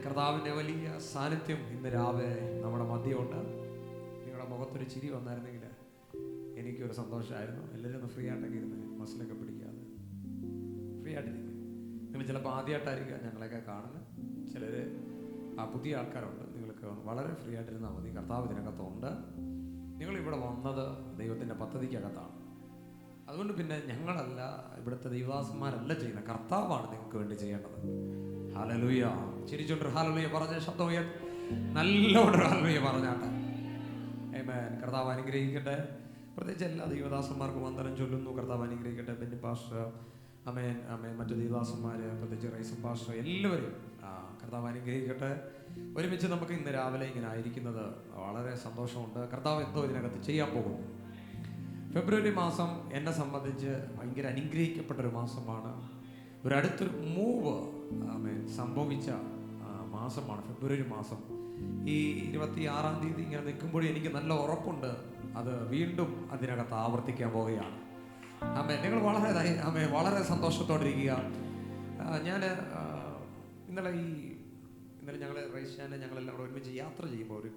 കർത്താവിൻ്റെ വലിയ സാന്നിധ്യം ഇന്ന് രാവിലെ നമ്മുടെ മധ്യമുണ്ട്. നിങ്ങളുടെ മുഖത്തൊരു ചിരി വന്നായിരുന്നെങ്കിൽ എനിക്കൊരു സന്തോഷമായിരുന്നു. എല്ലാവരും ഒന്ന് ഫ്രീ ആയിട്ടൊക്കെ ഇരുന്ന് മസിലൊക്കെ പിടിക്കാതെ ഫ്രീ ആയിട്ടിരിക്കും. നിങ്ങൾ ചിലപ്പോൾ ആദ്യമായിട്ടായിരിക്കും ഞങ്ങളെയൊക്കെ കാണുന്നത്. ചിലർ പുതിയ ആൾക്കാരുണ്ട്. നിങ്ങൾക്ക് വളരെ ഫ്രീ ആയിട്ടിരുന്നാൽ മതി. കർത്താവ് ഇതിനകത്തുണ്ട്. നിങ്ങളിവിടെ വന്നത് ദൈവത്തിൻ്റെ പദ്ധതിക്കകത്താണ്. അതുകൊണ്ട് പിന്നെ ഞങ്ങളല്ല, ഇവിടുത്തെ ദൈവദാസന്മാരല്ല ചെയ്യുന്നത്, കർത്താവാണ് നിങ്ങൾക്ക് വേണ്ടി ചെയ്യേണ്ടത്. ഹല്ലേലൂയ. ചിരിച്ചോണ്ടൊരു ഹല്ലേലൂയ പറഞ്ഞ ശബ്ദം നല്ലോണം ഹല്ലേലൂയ പറഞ്ഞാട്ടെ. ആമേൻ. കർത്താവ് അനുഗ്രഹിക്കട്ടെ. പ്രത്യേകിച്ച് എല്ലാ ദൈവദാസന്മാർക്കും വന്ദനം ചൊല്ലുന്നു. കർത്താവ് അനുഗ്രഹിക്കട്ടെ. ബെന്നി പാസ്റ്റർ, ആമേൻ ആമേൻ, മറ്റു ദൈവദാസന്മാർ, പ്രത്യേകിച്ച് റൈസം പാസ്റ്റർ, എല്ലാവരും കർത്താവ് അനുഗ്രഹിക്കട്ടെ. ഒരുമിച്ച് നമുക്ക് ഇന്ന് രാവിലെ ഇങ്ങനെ ആയിരിക്കുന്നത് വളരെ സന്തോഷമുണ്ട്. കർത്താവ് എന്തോ ഇതിനകത്ത് ചെയ്യാൻ പോകുന്നു. ഫെബ്രുവരി മാസം എന്നെ സംബന്ധിച്ച് ഭയങ്കര അനുഗ്രഹിക്കപ്പെട്ടൊരു മാസമാണ്. അടുത്തൊരു മൂവ് സംഭവിച്ച മാസമാണ് ഫെബ്രുവരി മാസം. ഈ 26-ാം തീയതി ഇങ്ങനെ നിൽക്കുമ്പോഴും എനിക്ക് നല്ല ഉറപ്പുണ്ട് അത് വീണ്ടും അതിനകത്ത് ആവർത്തിക്കാൻ പോവുകയാണ്. നിങ്ങൾ വളരെ സന്തോഷത്തോടിരിക്കുക. ഞാൻ ഇന്നലെ ഞങ്ങൾ റൈസാനെ ഞങ്ങളെല്ലാം കൂടെ ഒരുമിച്ച് യാത്ര ചെയ്യുമ്പോൾ ഒരു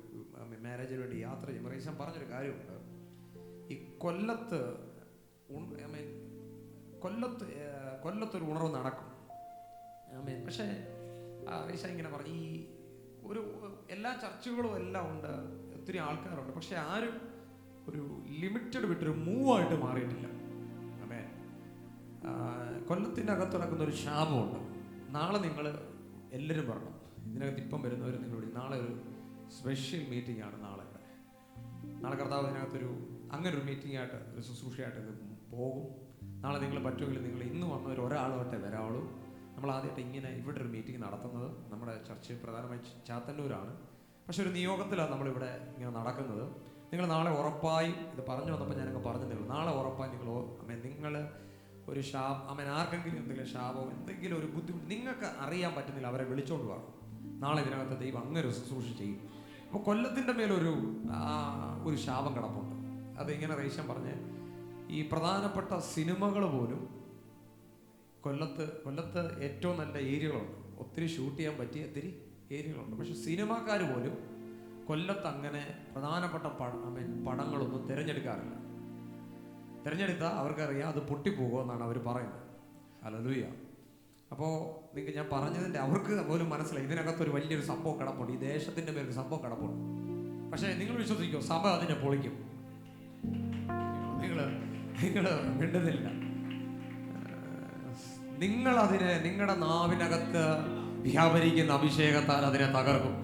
മാരേജിന് വേണ്ടി യാത്ര ചെയ്യുമ്പോൾ റൈസാൻ പറഞ്ഞൊരു കാര്യമുണ്ട്. ഈ കൊല്ലത്തൊരു ഉണർവ് നടക്കും. പക്ഷേ റൈസ ഇങ്ങനെ പറഞ്ഞു, ഈ എല്ലാ ചർച്ചുകളും എല്ലാം ഉണ്ട്, ഒത്തിരി ആൾക്കാരുണ്ട്, പക്ഷെ ആരും ഒരു ലിമിറ്റഡ് വിട്ടൊരു മൂവായിട്ട് മാറിയിട്ടില്ല. കൊല്ലത്തിൻ്റെ അകത്ത് നടക്കുന്ന ഒരു ശാപമുണ്ട്. നാളെ നിങ്ങൾ എല്ലാവരും പറഞ്ഞു, ഇതിനകത്ത് ഇപ്പം വരുന്നവർ നിങ്ങളോട്, നാളെ ഒരു സ്പെഷ്യൽ മീറ്റിംഗ് ആണ്. നാളെ കർത്താവ് ഇതിനകത്തൊരു അങ്ങനെ ഒരു മീറ്റിംഗ് ആയിട്ട്, ഒരു ശുശ്രൂഷയായിട്ട് ഇത് പോകും. നാളെ നിങ്ങൾ പറ്റുമെങ്കിൽ നിങ്ങൾ ഇന്ന് വന്നവർ ഒരാളോട്ടെ വരാവുള്ളൂ. നമ്മൾ ആദ്യമായിട്ട് ഇങ്ങനെ ഇവിടെ ഒരു മീറ്റിംഗ് നടത്തുന്നത് നമ്മുടെ ചർച്ച് പ്രധാനമായി ചാത്തന്നൂരാണ്. പക്ഷെ ഒരു നിയോഗത്തിലാണ് നമ്മളിവിടെ ഇങ്ങനെ നടക്കുന്നത്. നിങ്ങൾ നാളെ ഉറപ്പായും, ഇത് പറഞ്ഞു വന്നപ്പോൾ ഞാനങ്ങ് പറഞ്ഞതേ, നാളെ ഉറപ്പായും നിങ്ങൾ ഒരു ആർക്കെങ്കിലും എന്തെങ്കിലും ശാപമോ എന്തെങ്കിലും ഒരു ബുദ്ധിമുട്ട് നിങ്ങൾക്ക് അറിയാൻ പറ്റുന്നില്ല, അവരെ വിളിച്ചോണ്ട് പോകണം. നാളെ ഇതിനകത്ത് ദൈവം അങ്ങനെ ഒരു ശുശ്രൂഷ ചെയ്യും. അപ്പോൾ കൊല്ലത്തിൻ്റെ മേലൊരു ശാപം കിടപ്പുണ്ട്. അതിങ്ങനെ റേഷൻ പറഞ്ഞ്, ഈ പ്രധാനപ്പെട്ട സിനിമകൾ പോലും കൊല്ലത്ത് ഏറ്റവും നല്ല ഏരിയകളുണ്ട്, ഒത്തിരി ഷൂട്ട് ചെയ്യാൻ പറ്റിയ ഒത്തിരി ഏരിയകളുണ്ട്. പക്ഷെ സിനിമാക്കാർ പോലും കൊല്ലത്ത് അങ്ങനെ പ്രധാനപ്പെട്ട പടങ്ങളൊന്നും തിരഞ്ഞെടുക്കാറില്ല. തിരഞ്ഞെടുത്താൽ അവർക്കറിയാം അത് പൊട്ടിപ്പോകുമെന്നാണ് അവർ പറയുന്നത്. ഹല്ലേലൂയ. അപ്പോൾ നിങ്ങൾക്ക് ഞാൻ പറഞ്ഞതിൻ്റെ അവർക്ക് പോലും മനസ്സിലായി ഇതിനകത്തൊരു വലിയൊരു സംഭവം കിടപ്പുണ്ട്, ഈ ദേശത്തിൻ്റെ മേലൊരു സംഭവം കിടപ്പുണ്ട്. പക്ഷേ നിങ്ങൾ വിശ്വസിക്കോ, സഭ അതിനെ പൊളിക്കും. നിങ്ങൾ മിണ്ടുന്നില്ല. നിങ്ങളതിനെ നിങ്ങളുടെ നാവിനകത്ത് വ്യാപരിക്കുന്ന അഭിഷേകത്താൽ അതിനെ തകർക്കും.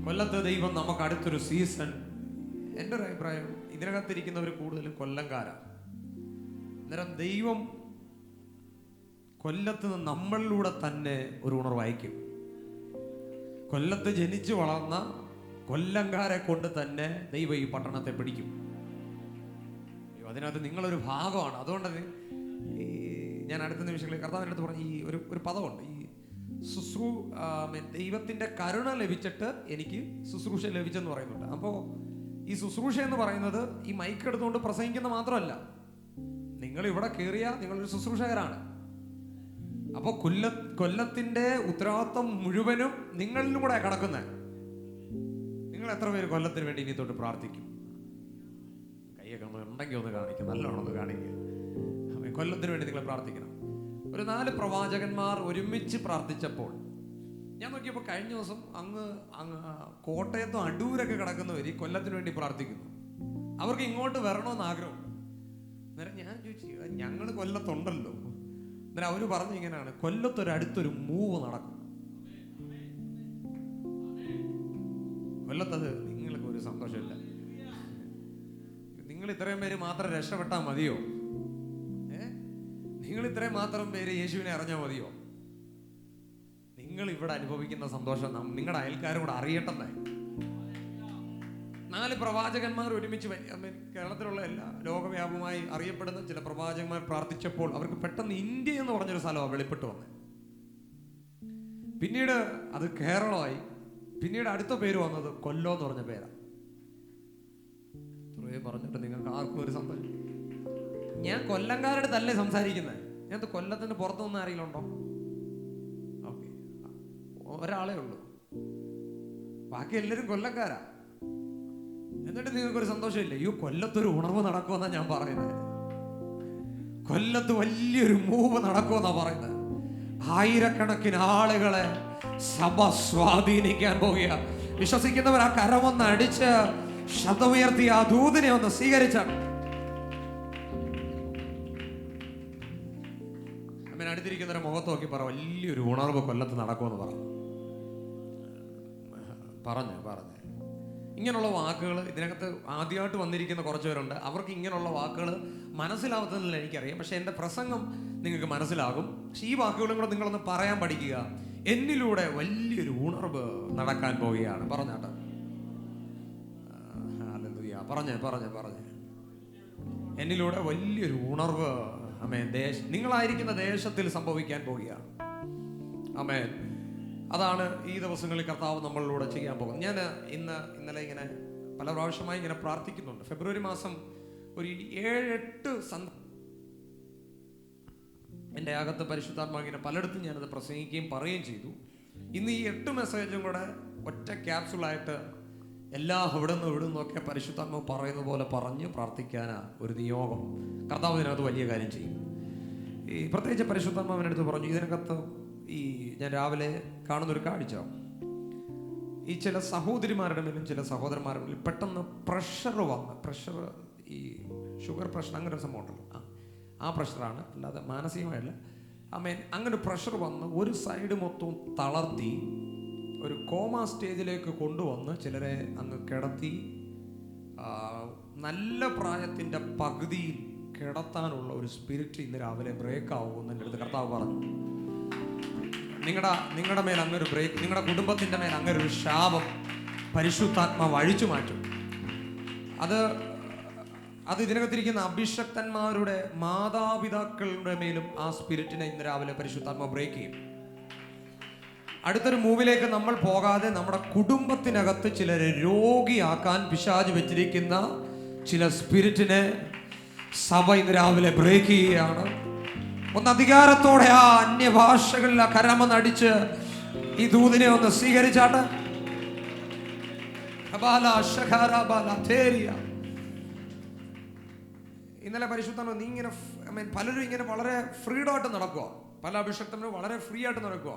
കൊല്ലത്ത് ദൈവം നമുക്ക് അടുത്തൊരു സീസൺ, എൻ്റെ ഒരു അഭിപ്രായം, ഇതിനകത്തിരിക്കുന്നവർ കൂടുതലും കൊല്ലംകാരാണ്. അന്നേരം ദൈവം കൊല്ലത്ത് നിന്ന് നമ്മളിലൂടെ തന്നെ ഒരു ഉണർവയക്കും. കൊല്ലത്ത് ജനിച്ചു വളർന്ന കൊല്ലംകാരെ കൊണ്ട് തന്നെ ദൈവം ഈ പട്ടണത്തെ പിടിക്കും. അതിനകത്ത് നിങ്ങളൊരു ഭാഗമാണ്. അതുകൊണ്ട് ഞാൻ അടുത്ത നിമിഷങ്ങളിൽ കർത്താവിൻ്റെ അടുത്ത് പറഞ്ഞ ഈ ഒരു പദമുണ്ട്, ഈ ദൈവത്തിൻ്റെ കരുണ ലഭിച്ചിട്ട് എനിക്ക് ശുശ്രൂഷ ലഭിച്ചെന്ന് പറയുന്നുണ്ട്. അപ്പോൾ ഈ ശുശ്രൂഷ എന്ന് പറയുന്നത് ഈ മൈക്ക് എടുത്തുകൊണ്ട് പ്രസംഗിക്കുന്ന മാത്രമല്ല, നിങ്ങൾ ഇവിടെ കയറിയ നിങ്ങളൊരു ശുശ്രൂഷകരാണ്. അപ്പോൾ കൊല്ലത്തിൻ്റെ ഉത്തരവാദിത്വം മുഴുവനും നിങ്ങളിലും കൂടെ കിടക്കുന്നത്. നിങ്ങൾ എത്ര പേര് കൊല്ലത്തിന് വേണ്ടി ഇനി തൊട്ട് പ്രാർത്ഥിക്കും? കൈയൊക്കെ ഒന്ന് ഉണ്ടെങ്കിൽ ഒന്ന് കാണിക്കും, നല്ലോണം ഒന്ന് കാണിക്കുക. കൊല്ലത്തിന് വേണ്ടി നിങ്ങൾ പ്രാർത്ഥിക്കണം. ഒരു 4 പ്രവാചകന്മാർ ഒരുമിച്ച് പ്രാർത്ഥിച്ചപ്പോൾ ഞാൻ നോക്കിയപ്പോൾ കഴിഞ്ഞ ദിവസം അങ്ങ് കോട്ടയത്തും അടൂരൊക്കെ കിടക്കുന്നവർ ഈ കൊല്ലത്തിന് വേണ്ടി പ്രാർത്ഥിക്കുന്നു. അവർക്ക് ഇങ്ങോട്ട് വരണമെന്ന് ആഗ്രഹം. അന്നേരം ഞാൻ ചോദിച്ചു, ഞങ്ങൾ കൊല്ലത്തുണ്ടല്ലോ. അന്നേരം അവർ പറഞ്ഞു ഇങ്ങനെയാണ്, കൊല്ലത്തൊരടുത്തൊരു മൂവ് നടക്കും. കൊല്ലത്തത് നിങ്ങൾക്ക് ഒരു സന്തോഷമില്ല. നിങ്ങൾ ഇത്രയും പേര് മാത്രം രക്ഷപ്പെട്ടാൽ മതിയോ? നിങ്ങൾ ഇത്രയും മാത്രം പേര് യേശുവിനെ അറിഞ്ഞാൽ മതിയോ? നിങ്ങൾ ഇവിടെ അനുഭവിക്കുന്ന സന്തോഷം നിങ്ങളുടെ അയൽക്കാരും കൂടെ അറിയട്ടെ. 4 പ്രവാചകന്മാർ ഒരുമിച്ച്, കേരളത്തിലുള്ള എല്ലാ ലോകവ്യാപകമായി അറിയപ്പെടുന്ന ചില പ്രവാചകന്മാർ പ്രാർത്ഥിച്ചപ്പോൾ അവർക്ക് പെട്ടെന്ന് ഇന്ത്യ എന്ന് പറഞ്ഞൊരു സ്ഥലമാണ് വെളിപ്പെട്ട് വന്നത്. പിന്നീട് അത് കേരളമായി. പിന്നീട് അടുത്ത പേര് വന്നത് കൊല്ലം എന്ന് പറഞ്ഞ പേരാണ്. പറഞ്ഞിട്ട് നിങ്ങൾക്ക് ആർക്കും ഒരു സന്തോഷം. ഞാൻ കൊല്ലംകാരുടെ തല്ലേ സംസാരിക്കുന്നത്. ഞാൻ കൊല്ലത്തിന് പുറത്തുനിന്ന് ആരെങ്കിലും ഉണ്ടോ? ഓക്കെ, ഒരാളേ ഉള്ളൂ, ബാക്കി എല്ലാവരും കൊല്ലക്കാരാ. എന്നിട്ട് നിങ്ങൾക്കൊരു സന്തോഷമില്ല. ഈ കൊല്ലത്തൊരു ഉണർവ് നടക്കുമെന്നാ ഞാൻ പറയുന്നത്. കൊല്ലത്ത് വലിയൊരു മൂവ് നടക്കുമെന്നാ പറയുന്നത്. ആയിരക്കണക്കിന് ആളുകളെ സഭ സ്വാധീനിക്കാൻ പോകുക. വിശ്വസിക്കുന്നവർ ആ കരമൊന്ന് അടിച്ച് ശബ്ദമുയർത്തി ആ ദൂതിനെ ഒന്ന് സ്വീകരിച്ചാണ്. അങ്ങനെ അടുത്തിരിക്കുന്നവരെ മുഖത്ത് നോക്കി പറ, വലിയൊരു ഉണർവ് കൊല്ലത്ത് നടക്കുമെന്ന് പറഞ്ഞു. ഇങ്ങനെയുള്ള വാക്കുകൾ ഇതിനകത്ത് ആദ്യമായിട്ട് വന്നിരിക്കുന്ന കുറച്ച് പേരുണ്ട്. അവർക്ക് ഇങ്ങനെയുള്ള വാക്കുകൾ മനസ്സിലാവുന്നതില്ല, എനിക്കറിയാം. പക്ഷെ എൻ്റെ പ്രസംഗം നിങ്ങൾക്ക് മനസ്സിലാകും. പക്ഷെ ഈ വാക്കുകളും കൂടെ നിങ്ങളൊന്ന് പറയാൻ പഠിക്കുക. എന്നിലൂടെ വലിയൊരു ഉണർവ് നടക്കാൻ പോവുകയാണ്. പറഞ്ഞാട്ടെ, പറഞ്ഞേ. എന്നിലൂടെ വലിയൊരു ഉണർവ് ആമേൻ നിങ്ങളായിരിക്കുന്ന ദേശത്തിൽ സംഭവിക്കാൻ പോവുകയാണ്. ആമേൻ. അതാണ് ഈ ദിവസങ്ങളിൽ കർത്താവ് നമ്മളിലൂടെ ചെയ്യാൻ പോകുന്നത്. ഞാൻ ഇന്നലെ ഇങ്ങനെ പല പ്രാവശ്യമായി ഇങ്ങനെ പ്രാർത്ഥിക്കുന്നുണ്ട്. ഫെബ്രുവരി മാസം ഒരു 7-8 എൻ്റെ അകത്ത് പരിശുദ്ധാത്മാവിനെ പലയിടത്തും ഞാനത് പ്രസംഗിക്കുകയും പറയുകയും ചെയ്തു. ഇന്ന് ഈ 8 മെസ്സേജും കൂടെ ഒറ്റ ക്യാപ്സുളായിട്ട് ഇവിടെ നിന്നൊക്കെ പരിശുദ്ധാത്മാവ് പറയുന്ന പോലെ പറഞ്ഞ് പ്രാർത്ഥിക്കാനാ ഒരു നിയോഗം. കർത്താവ് ഇതിനകത്ത് വലിയ കാര്യം ചെയ്യും. ഈ പ്രത്യേകിച്ച് പരിശുദ്ധാത്മാവിനടുത്ത് പറഞ്ഞു, ഇതിനകത്ത് ഞാൻ രാവിലെ കാണുന്നൊരു കാഴ്ച, ഈ ചില സഹോദരിമാരുടെ മേലും ചില സഹോദരന്മാരുടെ മേലും പെട്ടെന്ന് പ്രഷർ, ഈ ഷുഗർ പ്രഷർ, അങ്ങനെ ഒരു സംഭവം ഉണ്ടല്ലോ, ആ പ്രഷറാണ്, അല്ലാതെ മാനസികമായല്ല. അങ്ങനെ പ്രഷർ വന്ന് ഒരു സൈഡ് മൊത്തവും തളർത്തി ഒരു കോമ സ്റ്റേജിലേക്ക് കൊണ്ടുവന്ന് ചിലരെ അങ്ങ് കിടത്തി നല്ല പ്രായത്തിൻ്റെ പകുതിയിൽ കിടത്താനുള്ള ഒരു സ്പിരിറ്റ് ഇന്ന് രാവിലെ ബ്രേക്ക് ആവുമെന്ന് എൻ്റെ അടുത്ത് കർത്താവ് പറഞ്ഞു. നിങ്ങളുടെ മേൽ അങ്ങൊരു ബ്രേക്ക്, നിങ്ങളുടെ കുടുംബത്തിൻ്റെ മേൽ അങ്ങനെ ഒരു ശാപം പരിശുദ്ധാത്മാവ് അഴിച്ചു മാറ്റും. അത് ഇതിനകത്തിരിക്കുന്ന അഭിഷക്തന്മാരുടെ മാതാപിതാക്കളുടെ മേലും ആ സ്പിരിറ്റിനെ ഇന്ന് രാവിലെ പരിശുദ്ധാത്മാവ് ബ്രേക്ക് ചെയ്യും. അടുത്തൊരു മൂവിലേക്ക് നമ്മൾ പോകാതെ നമ്മുടെ കുടുംബത്തിനകത്ത് ചിലരെ രോഗിയാക്കാൻ പിശാച് വെച്ചിരിക്കുന്ന ചില സ്പിരിറ്റിനെ സഭ ഇന്ന് രാവിലെ ബ്രേക്ക് ചെയ്യുകയാണ്. ഒന്ന് അധികാരത്തോടെ ആ അന്യഭാഷകളിൽ ആ കരമൊന്നടിച്ച് ഈ ദൂതിനെ ഒന്ന് സ്വീകരിച്ചാട്ട്. ഇന്നലെ പരിശുദ്ധ നീ ഇങ്ങനെ പലരും ഇങ്ങനെ വളരെ ഫ്രീഡായിട്ട് നടക്കുക. പല അഭിഷക്തന്മാരും വളരെ ഫ്രീ ആയിട്ട് നടക്കുക.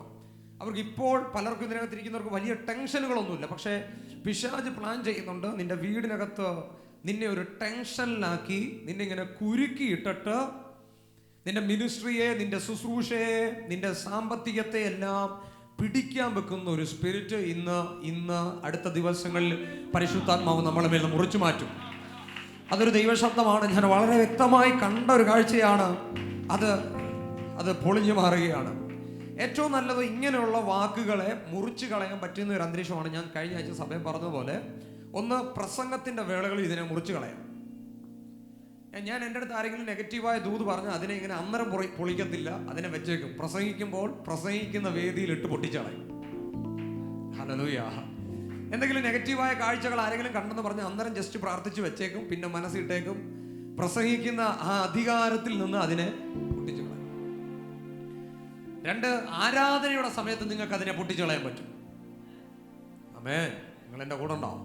അവർക്ക് ഇപ്പോൾ പലർക്കും ഇതിനകത്തിരിക്കുന്നവർക്ക് വലിയ ടെൻഷനുകളൊന്നുമില്ല. പക്ഷേ പിശാച് പ്ലാൻ ചെയ്യുന്നുണ്ട്, നിന്റെ വീടിനകത്ത് നിന്നെ ഒരു ടെൻഷനിലാക്കി, നിന്നെ ഇങ്ങനെ കുരുക്കിയിട്ടിട്ട് നിന്റെ മിനിസ്ട്രിയെ, നിന്റെ ശുശ്രൂഷയെ, നിന്റെ സാമ്പത്തികത്തെ എല്ലാം പിടിക്കാൻ വെക്കുന്ന ഒരു സ്പിരിറ്റ് ഇന്ന് അടുത്ത ദിവസങ്ങളിൽ പരിശുദ്ധാത്മാവ് നമ്മളെ മേൽ മുറിച്ചു മാറ്റും. അതൊരു ദൈവശബ്ദമാണ്. ഞാൻ വളരെ വ്യക്തമായി കണ്ട ഒരു കാഴ്ചയാണ്. അത് പൊളിഞ്ഞു മാറുകയാണ്. ഏറ്റവും നല്ലത് ഇങ്ങനെയുള്ള വാക്കുകളെ മുറിച്ചു കളയാൻ പറ്റുന്ന ഒരു അന്തരീക്ഷമാണ്. ഞാൻ കഴിഞ്ഞ ആഴ്ച സഭയിൽ പറഞ്ഞതുപോലെ, ഒന്ന് പ്രസംഗത്തിന്റെ വേളകളിൽ ഇതിനെ മുറിച്ചു കളയാം. ഞാൻ എൻ്റെ അടുത്ത് ആരെങ്കിലും നെഗറ്റീവായ ദൂത് പറഞ്ഞാൽ അതിനെ ഇങ്ങനെ അന്നേരം പൊളിക്കത്തില്ല, അതിനെ വെച്ചേക്കും. പ്രസംഗിക്കുമ്പോൾ പ്രസംഗിക്കുന്ന വേദിയിലിട്ട് പൊട്ടിച്ചളയും. ഹല്ലേലൂയ. എന്തെങ്കിലും നെഗറ്റീവായ കാഴ്ചകൾ ആരെങ്കിലും കണ്ടെന്ന് പറഞ്ഞാൽ അന്നേരം ജസ്റ്റ് പ്രാർത്ഥിച്ച് വെച്ചേക്കും, പിന്നെ മനസ്സിട്ടേക്കും. പ്രസംഗിക്കുന്ന ആ അധികാരത്തിൽ നിന്ന് അതിനെ പൊട്ടിച്ചു കളയും. 2, ആരാധനയുടെ സമയത്ത് നിങ്ങൾക്ക് അതിനെ പൊട്ടിച്ചു കളയാൻ പറ്റും. ആമേൻ. നിങ്ങൾ എൻ്റെ കൂടെ ഉണ്ടാവും.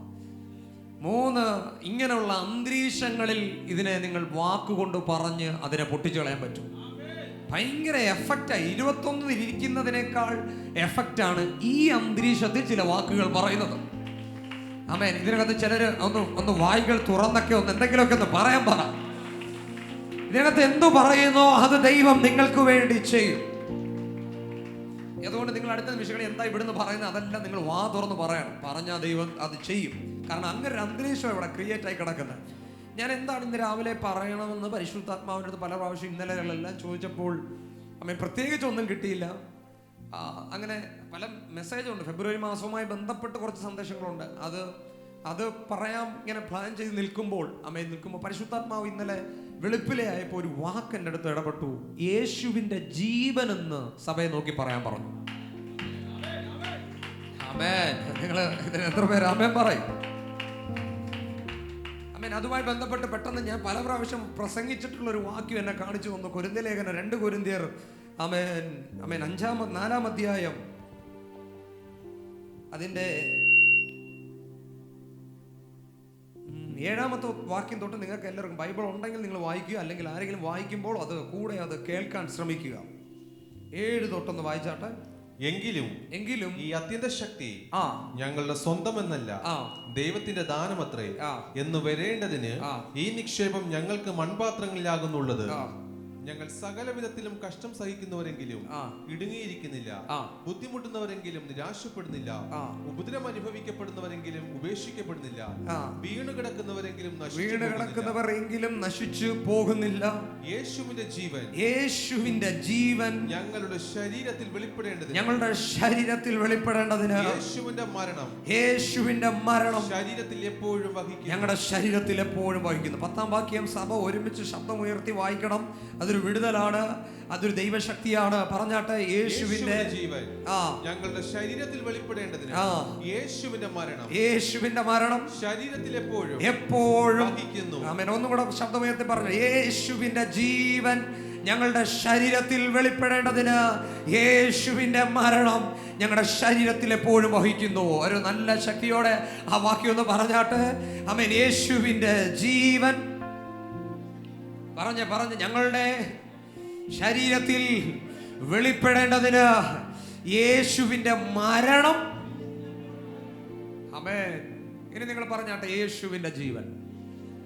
3, ഇങ്ങനെയുള്ള അന്തരീക്ഷങ്ങളിൽ ഇതിനെ നിങ്ങൾ വാക്കുകൊണ്ട് പറഞ്ഞ് അതിനെ പൊട്ടിച്ചു കളയാൻ പറ്റും. ഭയങ്കര എഫക്റ്റായി. 21 ഇരിക്കുന്നതിനേക്കാൾ എഫക്റ്റാണ് ഈ അന്തരീക്ഷത്തിൽ ചില വാക്കുകൾ പറയുന്നത്. ആമേൻ. ഇതിനകത്ത് ചിലര് ഒന്ന് വായികൾ തുറന്നൊക്കെ എന്തെങ്കിലുമൊക്കെ ഒന്ന് പറയാൻ പറ. ഇതിനകത്ത് എന്തു പറയുന്നോ അത് ദൈവം നിങ്ങൾക്ക് വേണ്ടി ചെയ്യും. അതുകൊണ്ട് നിങ്ങൾ അടുത്ത നിമിഷങ്ങളിൽ എന്താ ഇവിടുന്ന് പറയുന്നത് അതെല്ലാം നിങ്ങൾ വാ തുറന്ന് പറയണം. പറഞ്ഞാൽ ദൈവം അത് ചെയ്യും. കാരണം അങ്ങനെ ഒരു അന്തരീക്ഷം ഇവിടെ ക്രിയേറ്റ് ആയി കിടക്കുന്നത്. ഞാൻ എന്താണ് ഇന്ന് രാവിലെ പറയണമെന്ന് പരിശുദ്ധാത്മാവിൻ്റെ അടുത്ത് പല പ്രാവശ്യം ഇന്നലെകളെല്ലാം ചോദിച്ചപ്പോൾ പ്രത്യേകിച്ച് ഒന്നും കിട്ടിയില്ല. അങ്ങനെ പല മെസ്സേജുണ്ട്. ഫെബ്രുവരി മാസവുമായി ബന്ധപ്പെട്ട് കുറച്ച് സന്ദേശങ്ങളുണ്ട്. അത് പറയാം ഇങ്ങനെ പ്ലാൻ ചെയ്ത് നിൽക്കുമ്പോൾ പരിശുദ്ധാത്മാവ് ഇന്നലെ വെളുപ്പിലെ ആയപ്പോൾ ഒരു വാക്ക് എൻ്റെ അടുത്ത് ഇടപെട്ടു. യേശുവിൻ്റെ ജീവനെന്ന് സഭയെ നോക്കി പറയാൻ പറഞ്ഞു. ആമേൻ. നിങ്ങൾ ഇതിന് എത്ര പേര് ആമേൻ പറയും? ആമേൻ. അതുമായി ബന്ധപ്പെട്ട് പെട്ടെന്ന് ഞാൻ പല പ്രാവശ്യം പ്രസംഗിച്ചിട്ടുള്ള ഒരു വാക്യം എന്നെ കാണിച്ചു വന്നു. കൊരിന്ത്യർ ലേഖനം 2 കൊരിന്ത്യർ 4-ാം അധ്യായം അതിൻ്റെ 7-ാമത്തെ വാക്യം തൊട്ട് നിങ്ങൾക്ക് എല്ലാവർക്കും ബൈബിൾ ഉണ്ടെങ്കിൽ നിങ്ങൾ വായിക്കുക, അല്ലെങ്കിൽ ആരെങ്കിലും വായിക്കുമ്പോൾ അത് കൂടെ അത് കേൾക്കാൻ ശ്രമിക്കുക. 7 തൊട്ടൊന്ന് വായിച്ചാട്ടെ. എങ്കിലും ഈ അത്യന്ത ശക്തി ഞങ്ങളുടെ സ്വന്തം എന്നല്ല, ദൈവത്തിന്റെ ദാനമത്രേ എന്ന് വരേണ്ടതിന് ഈ നിക്ഷേപം ഞങ്ങൾക്ക് മൺപാത്രങ്ങളിലാകുന്നുള്ളത്. ഞങ്ങൾ സകല വിധത്തിലും കഷ്ടം സഹിക്കുന്നവരെങ്കിലും ഇടുങ്ങിയിരിക്കുന്നില്ല, ബുദ്ധിമുട്ടുന്നവരെങ്കിലും നിരാശപ്പെടുന്നില്ല, ഉപദ്രവം അനുഭവിക്കപ്പെടുന്നവരെങ്കിലും ഉപേക്ഷിക്കപ്പെടുന്നില്ല, വീണുകിടക്കുന്നവരെങ്കിലും നശിച്ചു പോകുന്നില്ല. യേശുവിന്റെ ജീവൻ ഞങ്ങളുടെ ശരീരത്തിൽ വെളിപ്പെടേണ്ടതിന് യേശുവിന്റെ മരണം ശരീരത്തിൽ എപ്പോഴും വഹിക്കുന്നു, ഞങ്ങളുടെ ശരീരത്തിൽ എപ്പോഴും വഹിക്കുന്നു. 10-ാം വാക്യം സഭ ഒരുമിച്ച് ശബ്ദമുയർത്തി വായിക്കണം. അതൊരു വിടുതലാണ്, അതൊരു ദൈവശക്തിയാണ്. പറഞ്ഞാട്ടെ, യേശുവിന്റെ ജീവൻ ഞങ്ങളുടെ ശരീരത്തിൽ വെളിപ്പെടേണ്ടതിന് യേശുവിന്റെ മരണം ശരീരത്തിൽ എപ്പോഴും വഹിക്കുന്നു. ആമേൻ. ഒന്നുകൂടെ ശബ്ദമുയർത്തി പറഞ്ഞു, യേശുവിന്റെ ജീവൻ ഞങ്ങളുടെ ശരീരത്തിൽ വെളിപ്പെടേണ്ടതിന് യേശുവിന്റെ മരണം ഞങ്ങളുടെ ശരീരത്തിൽ എപ്പോഴും വഹിക്കുന്നു. ഒരു നല്ല ശക്തിയോടെ ആ വാക്യം ഒന്ന് പറഞ്ഞാട്ടെ. ആമേൻ. യേശുവിന്റെ ജീവൻ പറഞ്ഞ് ഞങ്ങളുടെ ശരീരത്തിൽ വെളിപ്പെടേണ്ടതിന് യേശുവിന്റെ മരണം. ആമേൻ. ഇനി നിങ്ങൾ പറഞ്ഞാട്ടെ, യേശുവിന്റെ ജീവൻ.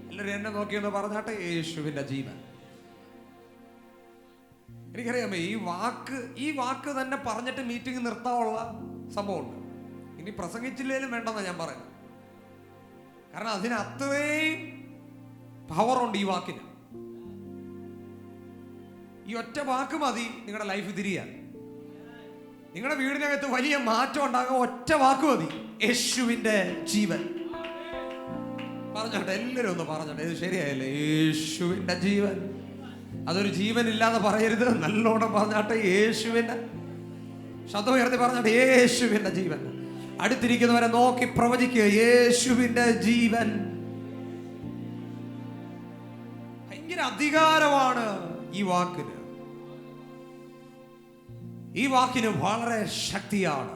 എല്ലാവരും എന്നെ നോക്കിയൊന്ന് പറഞ്ഞാട്ടെ, യേശുവിന്റെ ജീവൻ. എനിക്കറിയാമേ, ഈ വാക്ക് തന്നെ പറഞ്ഞിട്ട് മീറ്റിംഗ് നിർത്താനുള്ള സംഭവമുണ്ട്. ഇനി പ്രസംഗിച്ചില്ലേലും വേണ്ടെന്നാണ് ഞാൻ പറയുന്നത്. കാരണം അതിന് അത്രയും പവറുണ്ട് ഈ വാക്കിന്. ഈ ഒറ്റ വാക്ക് മതി നിങ്ങളുടെ ലൈഫ് തിരിയാൻ. നിങ്ങളുടെ വീടിനകത്ത് വലിയ മാറ്റം ഉണ്ടാകാൻ ഒറ്റ വാക്ക് മതി, യേശുവിന്റെ ജീവൻ. പറഞ്ഞോട്ടെ, എല്ലാവരും ഒന്ന് പറഞ്ഞോട്ടെ. ഇത് ശരിയായല്ലേ? യേശുവിന്റെ ജീവൻ. അതൊരു ജീവൻ ഇല്ലാതെ പറയരുത്. നല്ലോണം പറഞ്ഞാട്ടെ, യേശുവിന്റെ. ശബ്ദം ഉയർത്തി പറഞ്ഞാട്ടെ, യേശുവിന്റെ ജീവൻ. അടുത്തിരിക്കുന്നവരെ നോക്കി പ്രവചിക്കുക, യേശുവിന്റെ ജീവൻ. ഭയങ്കര അധികാരമാണ് ഈ വാക്കിന്. ഈ വാക്കിന് വളരെ ശക്തിയാണ്.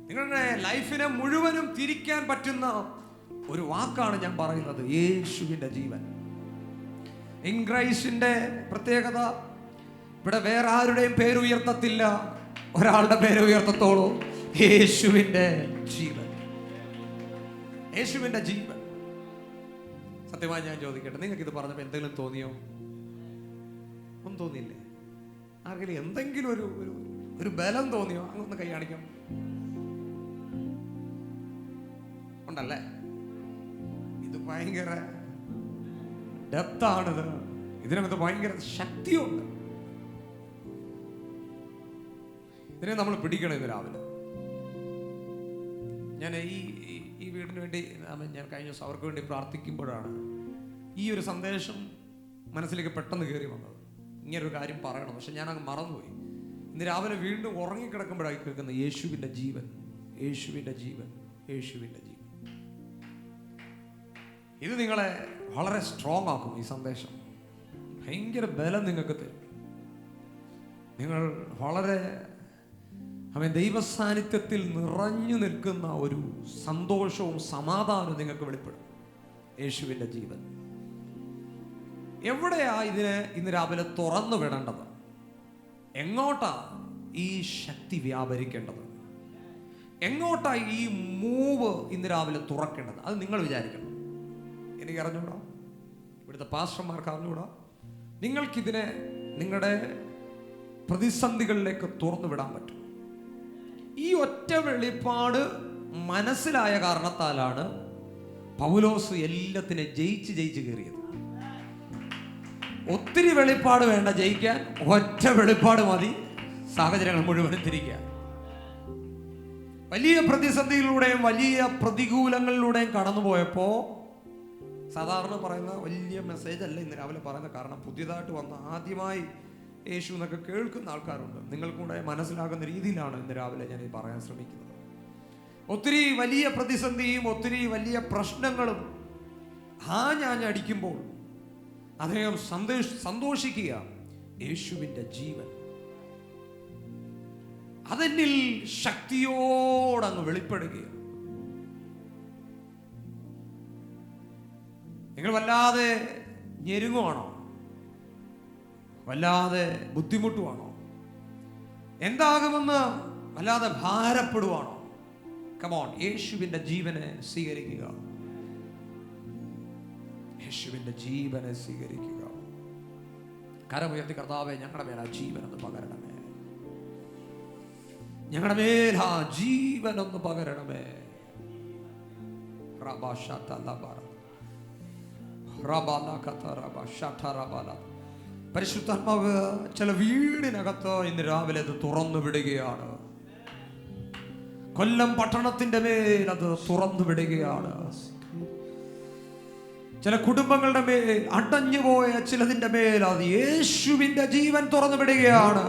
നിങ്ങളുടെ ലൈഫിനെ മുഴുവനും തിരിക്കാൻ പറ്റുന്ന ഒരു വാക്കാണ് ഞാൻ പറയുന്നത്, യേശുവിന്റെ ജീവൻ. ഇൻഗ്രൈസിന്റെ പ്രത്യേകത, ഇവിടെ വേറെ ആരുടെയും പേര് ഉയർത്തത്തില്ല, ഒരാളുടെ പേര് ഉയർത്തത്തോളൂ, യേശുവിന്റെ ജീവൻ. യേശുവിന്റെ ജീവൻ. സത്യമായി ഞാൻ ചോദിക്കട്ടെ, നിങ്ങൾക്ക് ഇത് പറഞ്ഞപ്പോൾ എന്തെങ്കിലും തോന്നിയോ? ഒന്നും തോന്നിയില്ലേ? ആർക്കെങ്കിലും എന്തെങ്കിലും ഒരു ബലം തോന്നിയോ? അങ്ങൊന്ന് കൈ കാണിക്കാം. ഉണ്ടല്ലേ? ഇത് ഭയങ്കര ഡെപ്താണിത്. ഇതിനകത്ത് ഭയങ്കര ശക്തിയുണ്ട്. ഇതിനെ നമ്മൾ പിടിക്കണം. ഇത് രാവിലെ ഞാൻ ഈ വീടിന് വേണ്ടി ഞാൻ കഴിഞ്ഞ ദിവസം അവർക്ക് വേണ്ടി പ്രാർത്ഥിക്കുമ്പോഴാണ് ഈ ഒരു സന്ദേശം മനസ്സിലേക്ക് പെട്ടെന്ന് കയറി വന്നത്. ഇങ്ങനൊരു കാര്യം പറയണം, പക്ഷെ ഞാൻ അങ്ങ് മറന്നുപോയി. ഇന്ന് രാവിലെ വീണ്ടും ഉറങ്ങിക്കിടക്കുമ്പോഴായി കേൾക്കുന്ന യേശുവിൻ്റെ ജീവൻ, യേശുവിൻ്റെ ജീവൻ, യേശുവിൻ്റെ ജീവൻ. ഇത് നിങ്ങളെ വളരെ സ്ട്രോങ് ആക്കും. ഈ സന്ദേശം ഭയങ്കര ബലം നിങ്ങൾക്ക് തരും. നിങ്ങൾ വളരെ ദൈവസാന്നിധ്യത്തിൽ നിറഞ്ഞു നിൽക്കുന്ന ഒരു സന്തോഷവും സമാധാനവും നിങ്ങൾക്ക് വെളിപ്പെടും. യേശുവിൻ്റെ ജീവൻ. എവിടെയാ ഇതിനെ ഇന്ന് രാവിലെ തുറന്നു വിടേണ്ടത്? എങ്ങോട്ടാ ഈ ശക്തി വ്യാപരിക്കേണ്ടത്? എങ്ങോട്ടാ ഈ മൂവ് ഇന്ന് രാവിലെ തുറക്കേണ്ടത്? അത് നിങ്ങൾ വിചാരിക്കണം. എനിക്ക് അറിഞ്ഞൂടാ, ഇവിടുത്തെ പാസ്റ്റർമാർക്ക് അറിഞ്ഞൂടാ. നിങ്ങൾക്കിതിനെ നിങ്ങളുടെ പ്രതിസന്ധികളിലേക്ക് തുറന്നു വിടാൻ പറ്റും. ഈ ഒറ്റ വെളിപ്പാട് മനസ്സിലായ കാരണത്താലാണ് പൗലോസ് എല്ലാത്തിനെ ജയിച്ച് കയറിയത്. ഒത്തിരി വെളിപ്പാട് വേണ്ട ജയിക്കാൻ, ഒറ്റ വെളിപ്പാട് മതി സാഹചര്യങ്ങൾ മുഴുവനും തിരിക്കാൻ. വലിയ പ്രതിസന്ധികളിലൂടെയും വലിയ പ്രതികൂലങ്ങളിലൂടെയും കടന്നുപോയപ്പോൾ സാധാരണ പറയുന്ന വലിയ മെസ്സേജ് അല്ല ഇന്ന് രാവിലെ പറയുന്നത്. കാരണം പുതിയതായിട്ട് വന്ന ആദ്യമായി യേശു എന്നൊക്കെ കേൾക്കുന്ന ആൾക്കാരുണ്ട്. നിങ്ങൾക്കും കൂടെ മനസ്സിലാകുന്ന രീതിയിലാണ് ഇന്ന് രാവിലെ ഞാൻ ഈ പറയാൻ ശ്രമിക്കുന്നത്. ഒത്തിരി വലിയ പ്രതിസന്ധിയും ഒത്തിരി വലിയ പ്രശ്നങ്ങളും ഞാഞ്ഞടിക്കുമ്പോൾ അദ്ദേഹം സന്തോഷിക്കുക, യേശുവിൻ്റെ ജീവൻ. അതെന്നിൽ ശക്തിയോടങ്ങ് വെളിപ്പെടുകയാണ്. നിങ്ങൾ വല്ലാതെ ഞെരുങ്ങുവാണോ? വല്ലാതെ ബുദ്ധിമുട്ടുവാണോ? എന്താകുമെന്ന് വല്ലാതെ ഭാരപ്പെടുവാണോ? കമോൺ, യേശുവിന്റെ ജീവനെ സ്വീകരിക്കുക. യേശുവിന്റെ ജീവനെ സ്വീകരിക്കുക. കരമുയർത്തി കർത്താവേ, ഞങ്ങളുടെ മേൽ ആ ജീവനൊന്ന് പകരണമേ. ഞങ്ങളുടെ മേൽ ആ ജീവനൊന്ന് പകരണമേ. പരിശുദ്ധാത്മാവ് ചില വീടിനകത്ത് ഇന്ന് രാവിലെ അത് തുറന്നു വിടുകയാണ്. കൊല്ലം പട്ടണത്തിന്റെ മേൽ അത് തുറന്നു വിടുകയാണ്. ചില കുടുംബങ്ങളുടെ മേൽ, അടഞ്ഞുപോയ ചിലതിന്റെ മേൽ അത് യേശുവിന്റെ ജീവൻ തുറന്നു വിടുകയാണ്.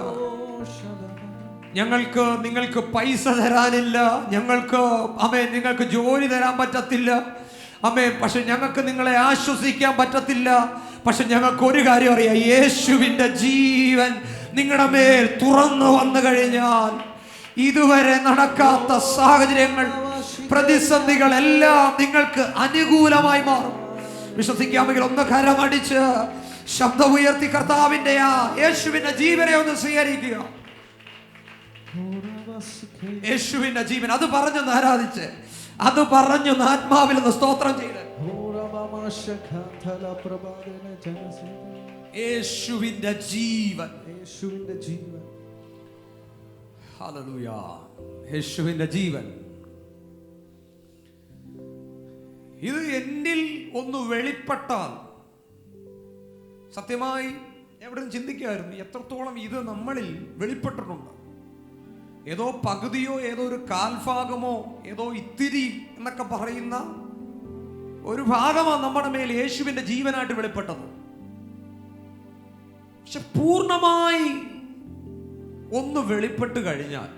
ഞങ്ങൾക്ക് നിങ്ങൾക്ക് പൈസ തരാനില്ല, ഞങ്ങൾക്ക് നിങ്ങൾക്ക് ജോലി തരാൻ പറ്റത്തില്ല പക്ഷെ ഞങ്ങൾക്ക് നിങ്ങളെ ആശ്വസിക്കാൻ പറ്റത്തില്ല. പക്ഷെ ഞങ്ങൾക്ക് ഒരു കാര്യം അറിയാം, യേശുവിന്റെ ജീവൻ നിങ്ങളുടെ മേൽ തുറന്നു വന്നു കഴിഞ്ഞാൽ ഇതുവരെ നടക്കാത്ത സാഹചര്യങ്ങൾ, പ്രതിസന്ധികൾ എല്ലാം നിങ്ങൾക്ക് അനുകൂലമായി മാറും. വിശ്വസിക്കാമെങ്കിൽ ഒന്ന് കരമടിച്ച് ശബ്ദം ഉയർത്തി കർത്താവിന്റെ ആ യേശുവിന്റെ ജീവനെ ഒന്ന് സ്വീകരിക്കുക. യേശുവിന്റെ ജീവൻ, അത് പറഞ്ഞൊന്ന് ആരാധിച്ച്, അത് പറഞ്ഞൊന്ന് ആത്മാവിൽ നിന്ന് സ്തോത്രം ചെയ്ത്. യേശുവിന്റെ ജീവൻ, യേശുവിന്റെ ജീവൻ, ഹല്ലേലൂയ, യേശുവിന്റെ ജീവൻ. ഇത് എന്നിൽ ഒന്ന് വെളിപ്പെട്ടാൽ, സത്യമായി എവിടെ ചിന്തിക്കായിരുന്നു എത്രത്തോളം ഇത് നമ്മളിൽ വെളിപ്പെട്ടിട്ടുണ്ട്. ഏതോ പകുതിയോ ഏതോ ഒരു കാൽഭാഗമോ ഏതോ ഇത്തിരി എന്നൊക്കെ പറയുന്ന ഒരു ഭാഗമാണ് നമ്മുടെ മേൽ യേശുവിന്റെ ജീവനായിട്ട് വെളിപ്പെട്ടത്. പക്ഷെ പൂർണ്ണമായി ഒന്ന് വെളിപ്പെട്ട് കഴിഞ്ഞാൽ